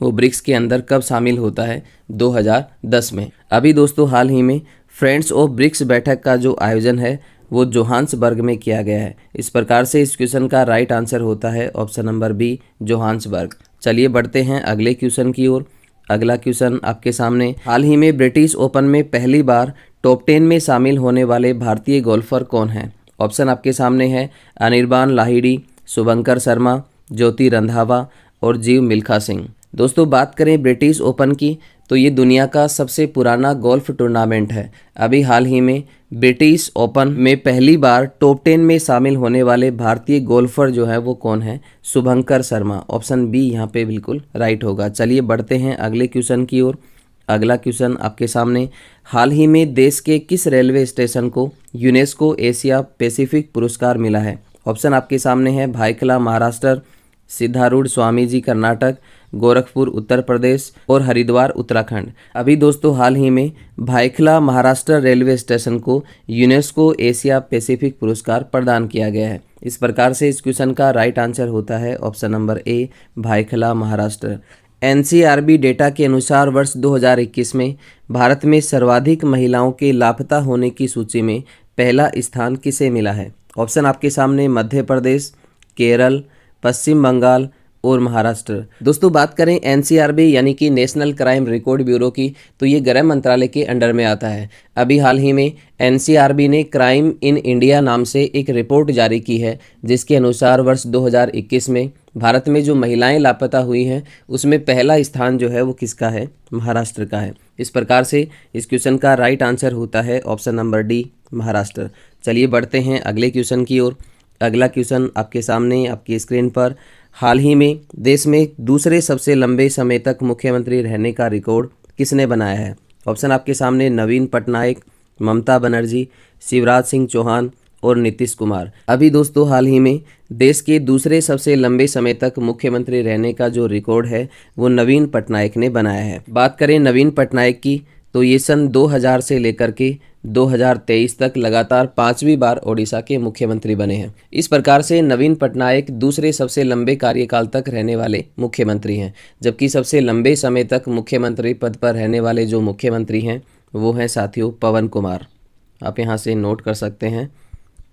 वो ब्रिक्स के अंदर कब शामिल होता है, 2010 में। अभी दोस्तों हाल ही में फ्रेंड्स ऑफ ब्रिक्स बैठक का जो आयोजन है वो जोहान्सबर्ग में किया गया है। इस प्रकार से इस क्वेश्चन का राइट आंसर होता है ऑप्शन नंबर बी, जोहान्सबर्ग। चलिए बढ़ते हैं अगले क्वेश्चन की ओर। अगला क्वेश्चन आपके सामने, हाल ही में ब्रिटिश ओपन में पहली बार टॉप 10 में शामिल होने वाले भारतीय गोल्फर कौन हैं। ऑप्शन आपके सामने है अनिर्बान लाहिड़ी, शुभंकर शर्मा, ज्योति रंधावा और जीव मिल्खा सिंह। दोस्तों बात करें ब्रिटिश ओपन की, तो ये दुनिया का सबसे पुराना गोल्फ टूर्नामेंट है। अभी हाल ही में ब्रिटिश ओपन में पहली बार टॉप 10 में शामिल होने वाले भारतीय गोल्फर जो है वो कौन है, शुभंकर शर्मा। ऑप्शन बी यहाँ पे बिल्कुल राइट होगा। चलिए बढ़ते हैं अगले क्वेश्चन की ओर। अगला क्वेश्चन आपके सामने, हाल ही में देश के किस रेलवे स्टेशन को यूनेस्को एशिया पैसिफिक पुरस्कार मिला है। ऑप्शन आपके सामने है भायखला महाराष्ट्र, सिद्धारूढ़ स्वामी जी कर्नाटक, गोरखपुर उत्तर प्रदेश और हरिद्वार उत्तराखंड। अभी दोस्तों हाल ही में भायखला महाराष्ट्र रेलवे स्टेशन को यूनेस्को एशिया पैसिफिक पुरस्कार प्रदान किया गया है। इस प्रकार से इस क्वेश्चन का राइट आंसर होता है ऑप्शन नंबर ए, भायखला महाराष्ट्र। एनसीआरबी डेटा के अनुसार वर्ष 2021 में भारत में सर्वाधिक महिलाओं के लापता होने की सूची में पहला स्थान किसे मिला है? ऑप्शन आपके सामने मध्य प्रदेश, केरल, पश्चिम बंगाल और महाराष्ट्र। दोस्तों बात करें एनसीआरबी यानी कि नेशनल क्राइम रिकॉर्ड ब्यूरो की, तो ये गृह मंत्रालय के अंडर में आता है। अभी हाल ही में एनसीआरबी ने क्राइम इन इंडिया नाम से एक रिपोर्ट जारी की है, जिसके अनुसार वर्ष 2021 में भारत में जो महिलाएं लापता हुई हैं उसमें पहला स्थान जो है वो किसका है? महाराष्ट्र का है। इस प्रकार से इस क्वेश्चन का राइट आंसर होता है ऑप्शन नंबर डी, महाराष्ट्र। चलिए बढ़ते हैं अगले क्वेश्चन की ओर। अगला क्वेश्चन आपके सामने आपकी स्क्रीन पर, हाल ही में देश में दूसरे सबसे लंबे समय तक मुख्यमंत्री रहने का रिकॉर्ड किसने बनाया है? ऑप्शन आपके सामने नवीन पटनायक, ममता बनर्जी, शिवराज सिंह चौहान और नीतीश कुमार। अभी दोस्तों हाल ही में देश के दूसरे सबसे लंबे समय तक मुख्यमंत्री रहने का जो रिकॉर्ड है वो नवीन पटनायक ने बनाया है। बात करें नवीन पटनायक की, तो ये सन 2000 से लेकर के 2023 तक लगातार 5वीं बार ओडिशा के मुख्यमंत्री बने हैं। इस प्रकार से नवीन पटनायक दूसरे सबसे लंबे कार्यकाल तक रहने वाले मुख्यमंत्री हैं, जबकि सबसे लंबे समय तक मुख्यमंत्री पद पर रहने वाले जो मुख्यमंत्री हैं वो हैं साथियों पवन कुमार। आप यहाँ से नोट कर सकते हैं,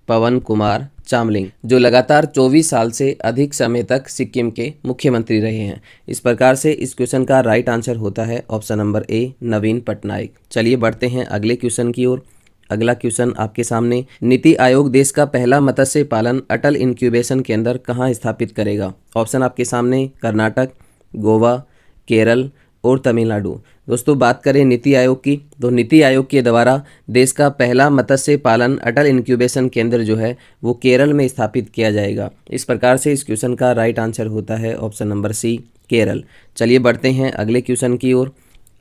पवन कुमार चामलिंग, जो लगातार 24 साल से अधिक समय तक सिक्किम के मुख्यमंत्री रहे हैं। इस प्रकार से इस क्वेश्चन का राइट आंसर होता है ऑप्शन नंबर ए, नवीन पटनायक। चलिए बढ़ते हैं अगले क्वेश्चन की ओर। अगला क्वेश्चन आपके सामने, नीति आयोग देश का पहला मत्स्य पालन अटल इंक्यूबेशन केंद्र कहाँ स्थापित करेगा? ऑप्शन आपके सामने कर्नाटक, गोवा, केरल और तमिलनाडु। दोस्तों बात करें नीति आयोग की, तो नीति आयोग के द्वारा देश का पहला मत्स्य पालन अटल इंक्यूबेशन केंद्र जो है वो केरल में स्थापित किया जाएगा। इस प्रकार से इस क्वेश्चन का राइट आंसर होता है ऑप्शन नंबर सी, केरल। चलिए बढ़ते हैं अगले क्वेश्चन की ओर।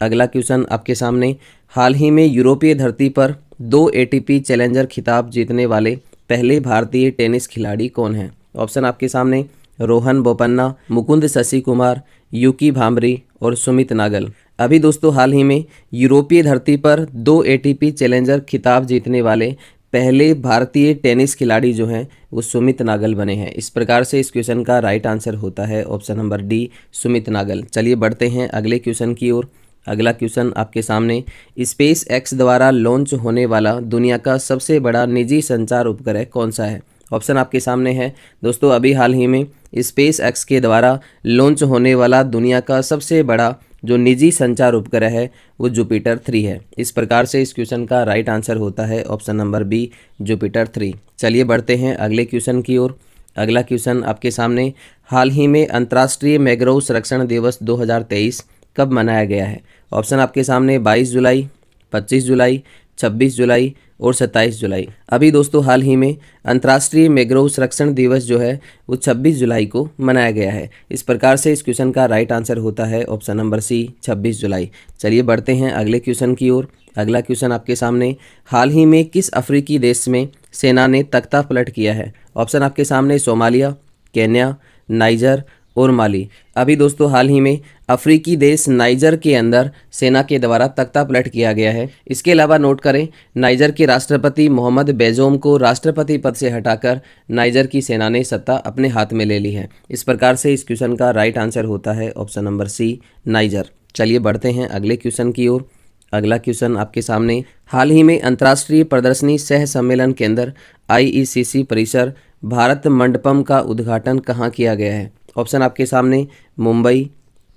अगला क्वेश्चन आपके सामने, हाल ही में यूरोपीय धरती पर 2 एटीपी चैलेंजर खिताब जीतने वाले पहले भारतीय टेनिस खिलाड़ी कौन हैं? ऑप्शन आपके सामने रोहन बोपन्ना, मुकुंद शशि कुमार, यूकी भांबरी और सुमित नागल। अभी दोस्तों हाल ही में यूरोपीय धरती पर 2 एटीपी चैलेंजर खिताब जीतने वाले पहले भारतीय टेनिस खिलाड़ी जो हैं वो सुमित नागल बने हैं। इस प्रकार से इस क्वेश्चन का राइट आंसर होता है option number D, Sumit Nagal. चलिए बढ़ते हैं अगले क्वेश्चन की ओर। अगला क्वेश्चन आपके सामने, स्पेस एक्स द्वारा लॉन्च होने वाला दुनिया का सबसे बड़ा निजी संचार उपग्रह कौन सा है? ऑप्शन आपके सामने है दोस्तों, अभी हाल ही में स्पेस एक्स के द्वारा लॉन्च होने वाला दुनिया का सबसे बड़ा जो निजी संचार उपग्रह है वो जुपिटर 3 है। इस प्रकार से इस क्वेश्चन का राइट आंसर होता है ऑप्शन नंबर बी, जुपिटर 3। चलिए बढ़ते हैं अगले क्वेश्चन की ओर। अगला क्वेश्चन आपके सामने, हाल ही में अंतर्राष्ट्रीय मैंग्रोव संरक्षण दिवस 2023 कब मनाया गया है? ऑप्शन आपके सामने 22 जुलाई, 25 जुलाई, 26 जुलाई और 27 जुलाई। अभी दोस्तों हाल ही में अंतर्राष्ट्रीय मैंग्रोव संरक्षण दिवस जो है वो 26 जुलाई को मनाया गया है। इस प्रकार से इस क्वेश्चन का राइट आंसर होता है ऑप्शन नंबर सी, 26 जुलाई। चलिए बढ़ते हैं अगले क्वेश्चन की ओर। अगला क्वेश्चन आपके सामने, हाल ही में किस अफ्रीकी देश में सेना ने तख्ता पलट किया है? ऑप्शन आपके सामने सोमालिया, केन्या, नाइजर और माली। अभी दोस्तों हाल ही में अफ्रीकी देश नाइजर के अंदर सेना के द्वारा तख्ता पलट किया गया है। इसके अलावा नोट करें, नाइजर के राष्ट्रपति मोहम्मद बेजोम को राष्ट्रपति पद से हटाकर नाइजर की सेना ने सत्ता अपने हाथ में ले ली है। इस प्रकार से इस क्वेश्चन का राइट आंसर होता है ऑप्शन नंबर सी, नाइजर। चलिए बढ़ते हैं अगले क्वेश्चन की ओर। अगला क्वेश्चन आपके सामने, हाल ही में अंतर्राष्ट्रीय प्रदर्शनी सह सम्मेलन केंद्र IECC परिसर भारत मंडपम का उद्घाटन कहाँ किया गया है? ऑप्शन आपके सामने मुंबई,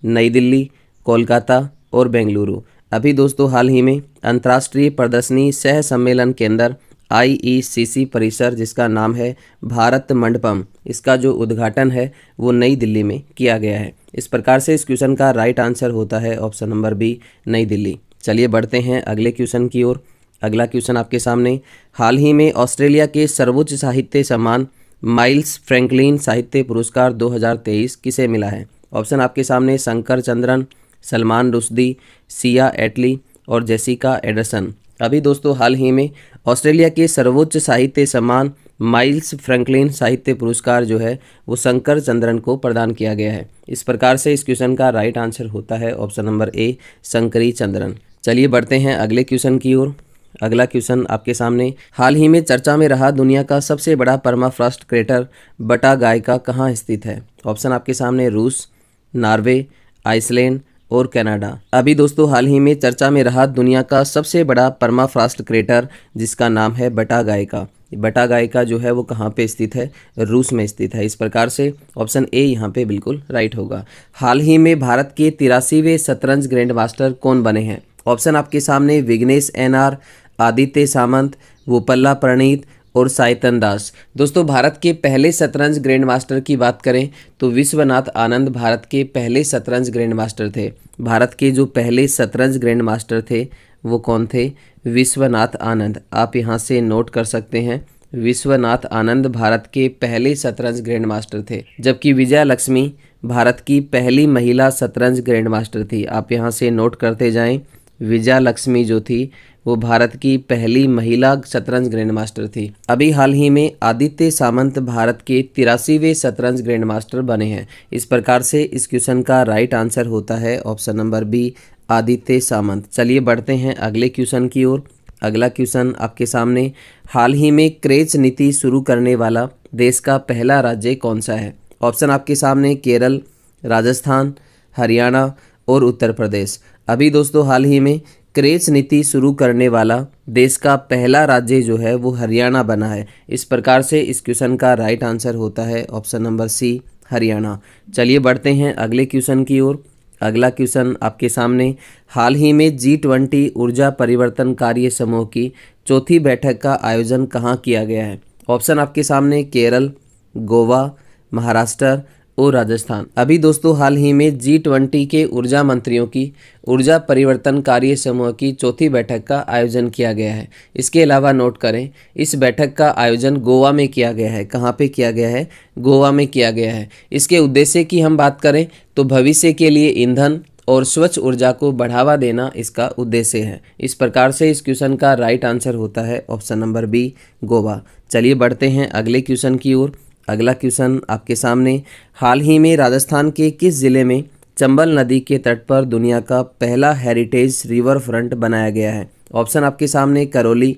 नई दिल्ली, कोलकाता और बेंगलुरु। अभी दोस्तों हाल ही में अंतर्राष्ट्रीय प्रदर्शनी सह सम्मेलन केंद्र IECC परिसर, जिसका नाम है भारत मंडपम, इसका जो उद्घाटन है वो नई दिल्ली में किया गया है। इस प्रकार से इस क्वेश्चन का राइट आंसर होता है ऑप्शन नंबर बी, नई दिल्ली। चलिए बढ़ते हैं अगले क्वेश्चन की ओर। अगला क्वेश्चन आपके सामने, हाल ही में ऑस्ट्रेलिया के सर्वोच्च साहित्य सम्मान माइल्स फ्रैंकलिन साहित्य पुरस्कार 2023 किसे मिला है? ऑप्शन आपके सामने शंकर चंद्रन, सलमान रुश्दी, सिया एटली और जेसिका एडरसन। अभी दोस्तों हाल ही में ऑस्ट्रेलिया के सर्वोच्च साहित्य सम्मान माइल्स फ्रैंकलिन साहित्य पुरस्कार जो है वो शंकर चंद्रन को प्रदान किया गया है। इस प्रकार से इस क्वेश्चन का राइट आंसर होता है ऑप्शन नंबर ए, शंकरी चंद्रन। चलिए बढ़ते हैं अगले क्वेश्चन की ओर। अगला क्वेश्चन आपके सामने, हाल ही में चर्चा में रहा दुनिया का सबसे बड़ा परमाफ्रॉस्ट क्रेटर बटागायका कहाँ स्थित है? ऑप्शन आपके सामने रूस, नॉर्वे, आइसलैंड और कनाडा। अभी दोस्तों हाल ही में चर्चा में रहा दुनिया का सबसे बड़ा परमाफ्रॉस्ट क्रेटर जिसका नाम है बटागायका। बटागायका जो है वो कहाँ पे स्थित है? रूस में स्थित है। इस प्रकार से ऑप्शन ए यहाँ पे बिल्कुल राइट होगा। हाल ही में भारत के 83वें शतरंज ग्रैंड मास्टर कौन बने हैं? ऑप्शन आपके सामने विघ्नेश एनआर, आदित्य सामंत, वोपल्ला प्रणीत और साइतन दास। दोस्तों भारत के पहले शतरंज ग्रैंड मास्टर की बात करें तो विश्वनाथ आनंद भारत के पहले शतरंज ग्रैंड मास्टर थे। भारत के जो पहले शतरंज ग्रैंड मास्टर थे वो कौन थे? विश्वनाथ आनंद। आप यहाँ से नोट कर सकते हैं, विश्वनाथ आनंद भारत के पहले शतरंज ग्रैंड मास्टर थे। जबकि विजया लक्ष्मी भारत की पहली महिला शतरंज ग्रैंड मास्टर थी। आप यहाँ से नोट करते जाएं, विजया लक्ष्मी जो थी वो भारत की पहली महिला शतरंज ग्रैंड मास्टर थी। अभी हाल ही में आदित्य सामंत भारत के 83वें शतरंज ग्रैंड मास्टर बने हैं। इस प्रकार से इस क्वेश्चन का राइट आंसर होता है ऑप्शन नंबर बी, आदित्य सामंत। चलिए बढ़ते हैं अगले क्वेश्चन की ओर। अगला क्वेश्चन आपके सामने, हाल ही में क्रेच नीति शुरू करने वाला देश का पहला राज्य कौन सा है? ऑप्शन आपके सामने केरल, राजस्थान, हरियाणा और उत्तर प्रदेश। अभी दोस्तों हाल ही में क्रेच नीति शुरू करने वाला देश का पहला राज्य जो है वो हरियाणा बना है। इस प्रकार से इस क्वेश्चन का राइट आंसर होता है ऑप्शन नंबर सी, हरियाणा। चलिए बढ़ते हैं अगले क्वेश्चन की ओर। अगला क्वेश्चन आपके सामने, हाल ही में G20 ऊर्जा परिवर्तन कार्य समूह की चौथी बैठक का आयोजन कहाँ किया गया है? ऑप्शन आपके सामने केरल, गोवा, महाराष्ट्र और राजस्थान। अभी दोस्तों हाल ही में G20 के ऊर्जा मंत्रियों की ऊर्जा परिवर्तन कार्य समूह की चौथी बैठक का आयोजन किया गया है। इसके अलावा नोट करें, इस बैठक का आयोजन गोवा में किया गया है। कहाँ पे किया गया है? गोवा में किया गया है। इसके उद्देश्य की हम बात करें तो भविष्य के लिए ईंधन और स्वच्छ ऊर्जा को बढ़ावा देना इसका उद्देश्य है। इस प्रकार से इस क्वेश्चन का राइट आंसर होता है ऑप्शन नंबर बी, गोवा। चलिए बढ़ते हैं अगले क्वेश्चन की ओर। अगला क्वेश्चन आपके सामने, हाल ही में राजस्थान के किस जिले में चंबल नदी के तट पर दुनिया का पहला हेरिटेज रिवर फ्रंट बनाया गया है? ऑप्शन आपके सामने करौली,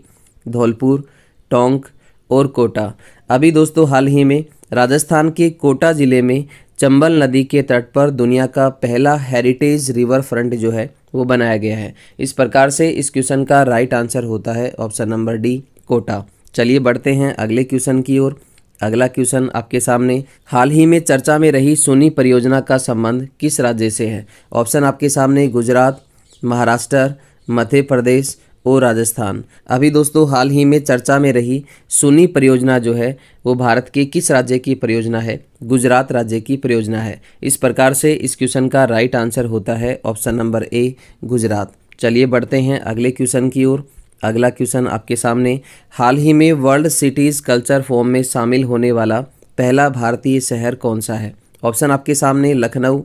धौलपुर, टोंक और कोटा। अभी दोस्तों हाल ही में राजस्थान के कोटा जिले में चंबल नदी के तट पर दुनिया का पहला हेरिटेज रिवर फ्रंट जो है वो बनाया गया है। इस प्रकार से इस क्वेश्चन का राइट आंसर होता है ऑप्शन नंबर डी, कोटा। चलिए बढ़ते हैं अगले क्वेश्चन की ओर। अगला क्वेश्चन आपके सामने, हाल ही में चर्चा में रही सोनी परियोजना का संबंध किस राज्य से है? ऑप्शन आपके सामने गुजरात, महाराष्ट्र, मध्य प्रदेश और राजस्थान। अभी दोस्तों हाल ही में चर्चा में रही सोनी परियोजना जो है वो भारत के किस राज्य की परियोजना है? गुजरात राज्य की परियोजना है। इस प्रकार से इस क्वेश्चन का राइट आंसर होता है ऑप्शन नंबर ए, गुजरात। चलिए बढ़ते हैं अगले क्वेश्चन की ओर। अगला क्वेश्चन आपके सामने, हाल ही में वर्ल्ड सिटीज़ कल्चर फोरम में शामिल होने वाला पहला भारतीय शहर कौन सा है? ऑप्शन आपके सामने लखनऊ,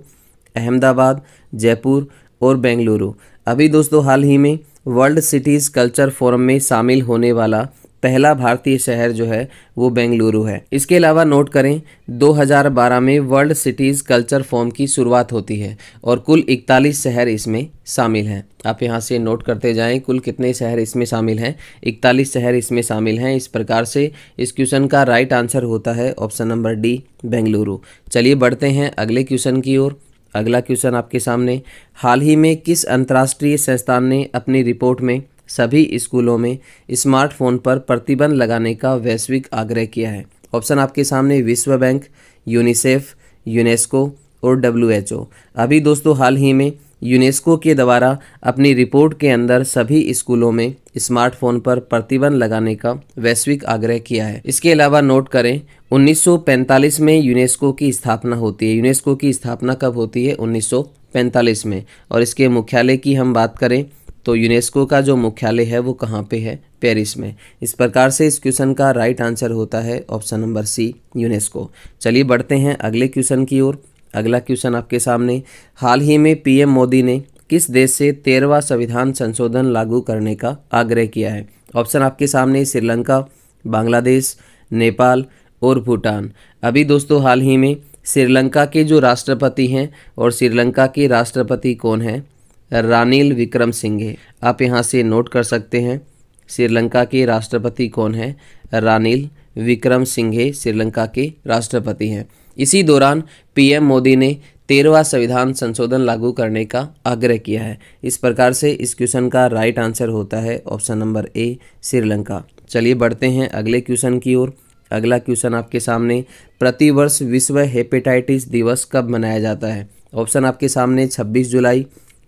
अहमदाबाद, जयपुर और बेंगलुरु। अभी दोस्तों हाल ही में वर्ल्ड सिटीज़ कल्चर फोरम में शामिल होने वाला पहला भारतीय शहर जो है वो बेंगलुरु है। इसके अलावा नोट करें 2012 में वर्ल्ड सिटीज़ कल्चर फोरम की शुरुआत होती है और कुल 41 शहर इसमें शामिल हैं। आप यहाँ से नोट करते जाएं कुल कितने शहर इसमें शामिल हैं? 41 शहर इसमें शामिल हैं। इस प्रकार से इस क्वेश्चन का राइट आंसर होता है ऑप्शन नंबर डी, बेंगलुरु। चलिए बढ़ते हैं अगले क्वेश्चन की ओर। अगला क्वेश्चन आपके सामने, हाल ही में किस अंतर्राष्ट्रीय संस्थान ने अपनी रिपोर्ट में सभी स्कूलों में स्मार्टफोन पर प्रतिबंध लगाने का वैश्विक आग्रह किया है? ऑप्शन आपके सामने विश्व बैंक, यूनिसेफ, यूनेस्को और WHO। अभी दोस्तों हाल ही में यूनेस्को के द्वारा अपनी रिपोर्ट के अंदर सभी स्कूलों में स्मार्टफोन पर प्रतिबंध लगाने का वैश्विक आग्रह किया है। इसके अलावा नोट करें 1945 में यूनेस्को की स्थापना होती है। यूनेस्को की स्थापना कब होती है? 1945 में। और इसके मुख्यालय की हम बात करें तो यूनेस्को का जो मुख्यालय है वो कहाँ पे है? पेरिस में। इस प्रकार से इस क्वेश्चन का राइट आंसर होता है ऑप्शन नंबर सी, यूनेस्को। चलिए बढ़ते हैं अगले क्वेश्चन की ओर। अगला क्वेश्चन आपके सामने, हाल ही में PM मोदी ने किस देश से 13वां संविधान संशोधन लागू करने का आग्रह किया है? ऑप्शन आपके सामने श्रीलंका, बांग्लादेश, नेपाल और भूटान। अभी दोस्तों हाल ही में श्रीलंका के जो राष्ट्रपति हैं और श्रीलंका के राष्ट्रपति कौन हैं? रानिल विक्रमसिंघे। आप यहाँ से नोट कर सकते हैं। श्रीलंका के राष्ट्रपति कौन है? रानिल विक्रमसिंघे श्रीलंका के राष्ट्रपति हैं। इसी दौरान पीएम मोदी ने 13वां संविधान संशोधन लागू करने का आग्रह किया है। इस प्रकार से इस क्वेश्चन का राइट आंसर होता है ऑप्शन नंबर ए, श्रीलंका। चलिए बढ़ते हैं अगले क्वेश्चन की ओर। अगला क्वेश्चन आपके सामने, प्रतिवर्ष विश्व हेपेटाइटिस दिवस कब मनाया जाता है? ऑप्शन आपके सामने 26 जुलाई,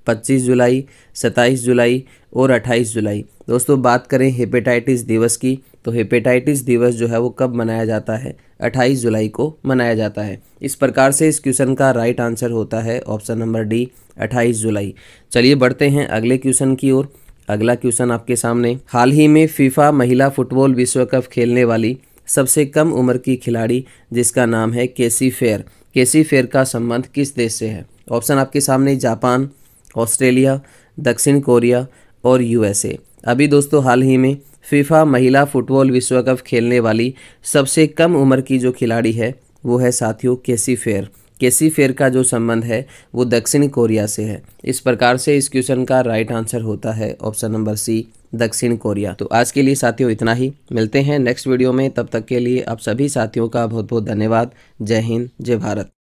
25 जुलाई, 27 जुलाई और 28 जुलाई। दोस्तों बात करें हेपेटाइटिस दिवस की, तो हेपेटाइटिस दिवस जो है वो कब मनाया जाता है? 28 जुलाई को मनाया जाता है। इस प्रकार से इस क्वेश्चन का राइट आंसर होता है ऑप्शन नंबर डी, 28 जुलाई। चलिए बढ़ते हैं अगले क्वेश्चन की ओर। अगला क्वेश्चन आपके सामने, हाल ही में फीफा महिला फुटबॉल विश्व कप खेलने वाली सबसे कम उम्र की खिलाड़ी जिसका नाम है केसी फेयर, केसी फेयर का संबंध किस देश से है? ऑप्शन आपके सामने जापान, ऑस्ट्रेलिया, दक्षिण कोरिया और यूएसए। अभी दोस्तों हाल ही में फीफा महिला फुटबॉल विश्व कप खेलने वाली सबसे कम उम्र की जो खिलाड़ी है वो है साथियों केसी फेयर। केसी फेयर का जो संबंध है वो दक्षिण कोरिया से है। इस प्रकार से इस क्वेश्चन का राइट आंसर होता है ऑप्शन नंबर सी, दक्षिण कोरिया। तो आज के लिए साथियों इतना ही, मिलते हैं नेक्स्ट वीडियो में। तब तक के लिए आप सभी साथियों का बहुत बहुत धन्यवाद। जय हिंद, जय भारत।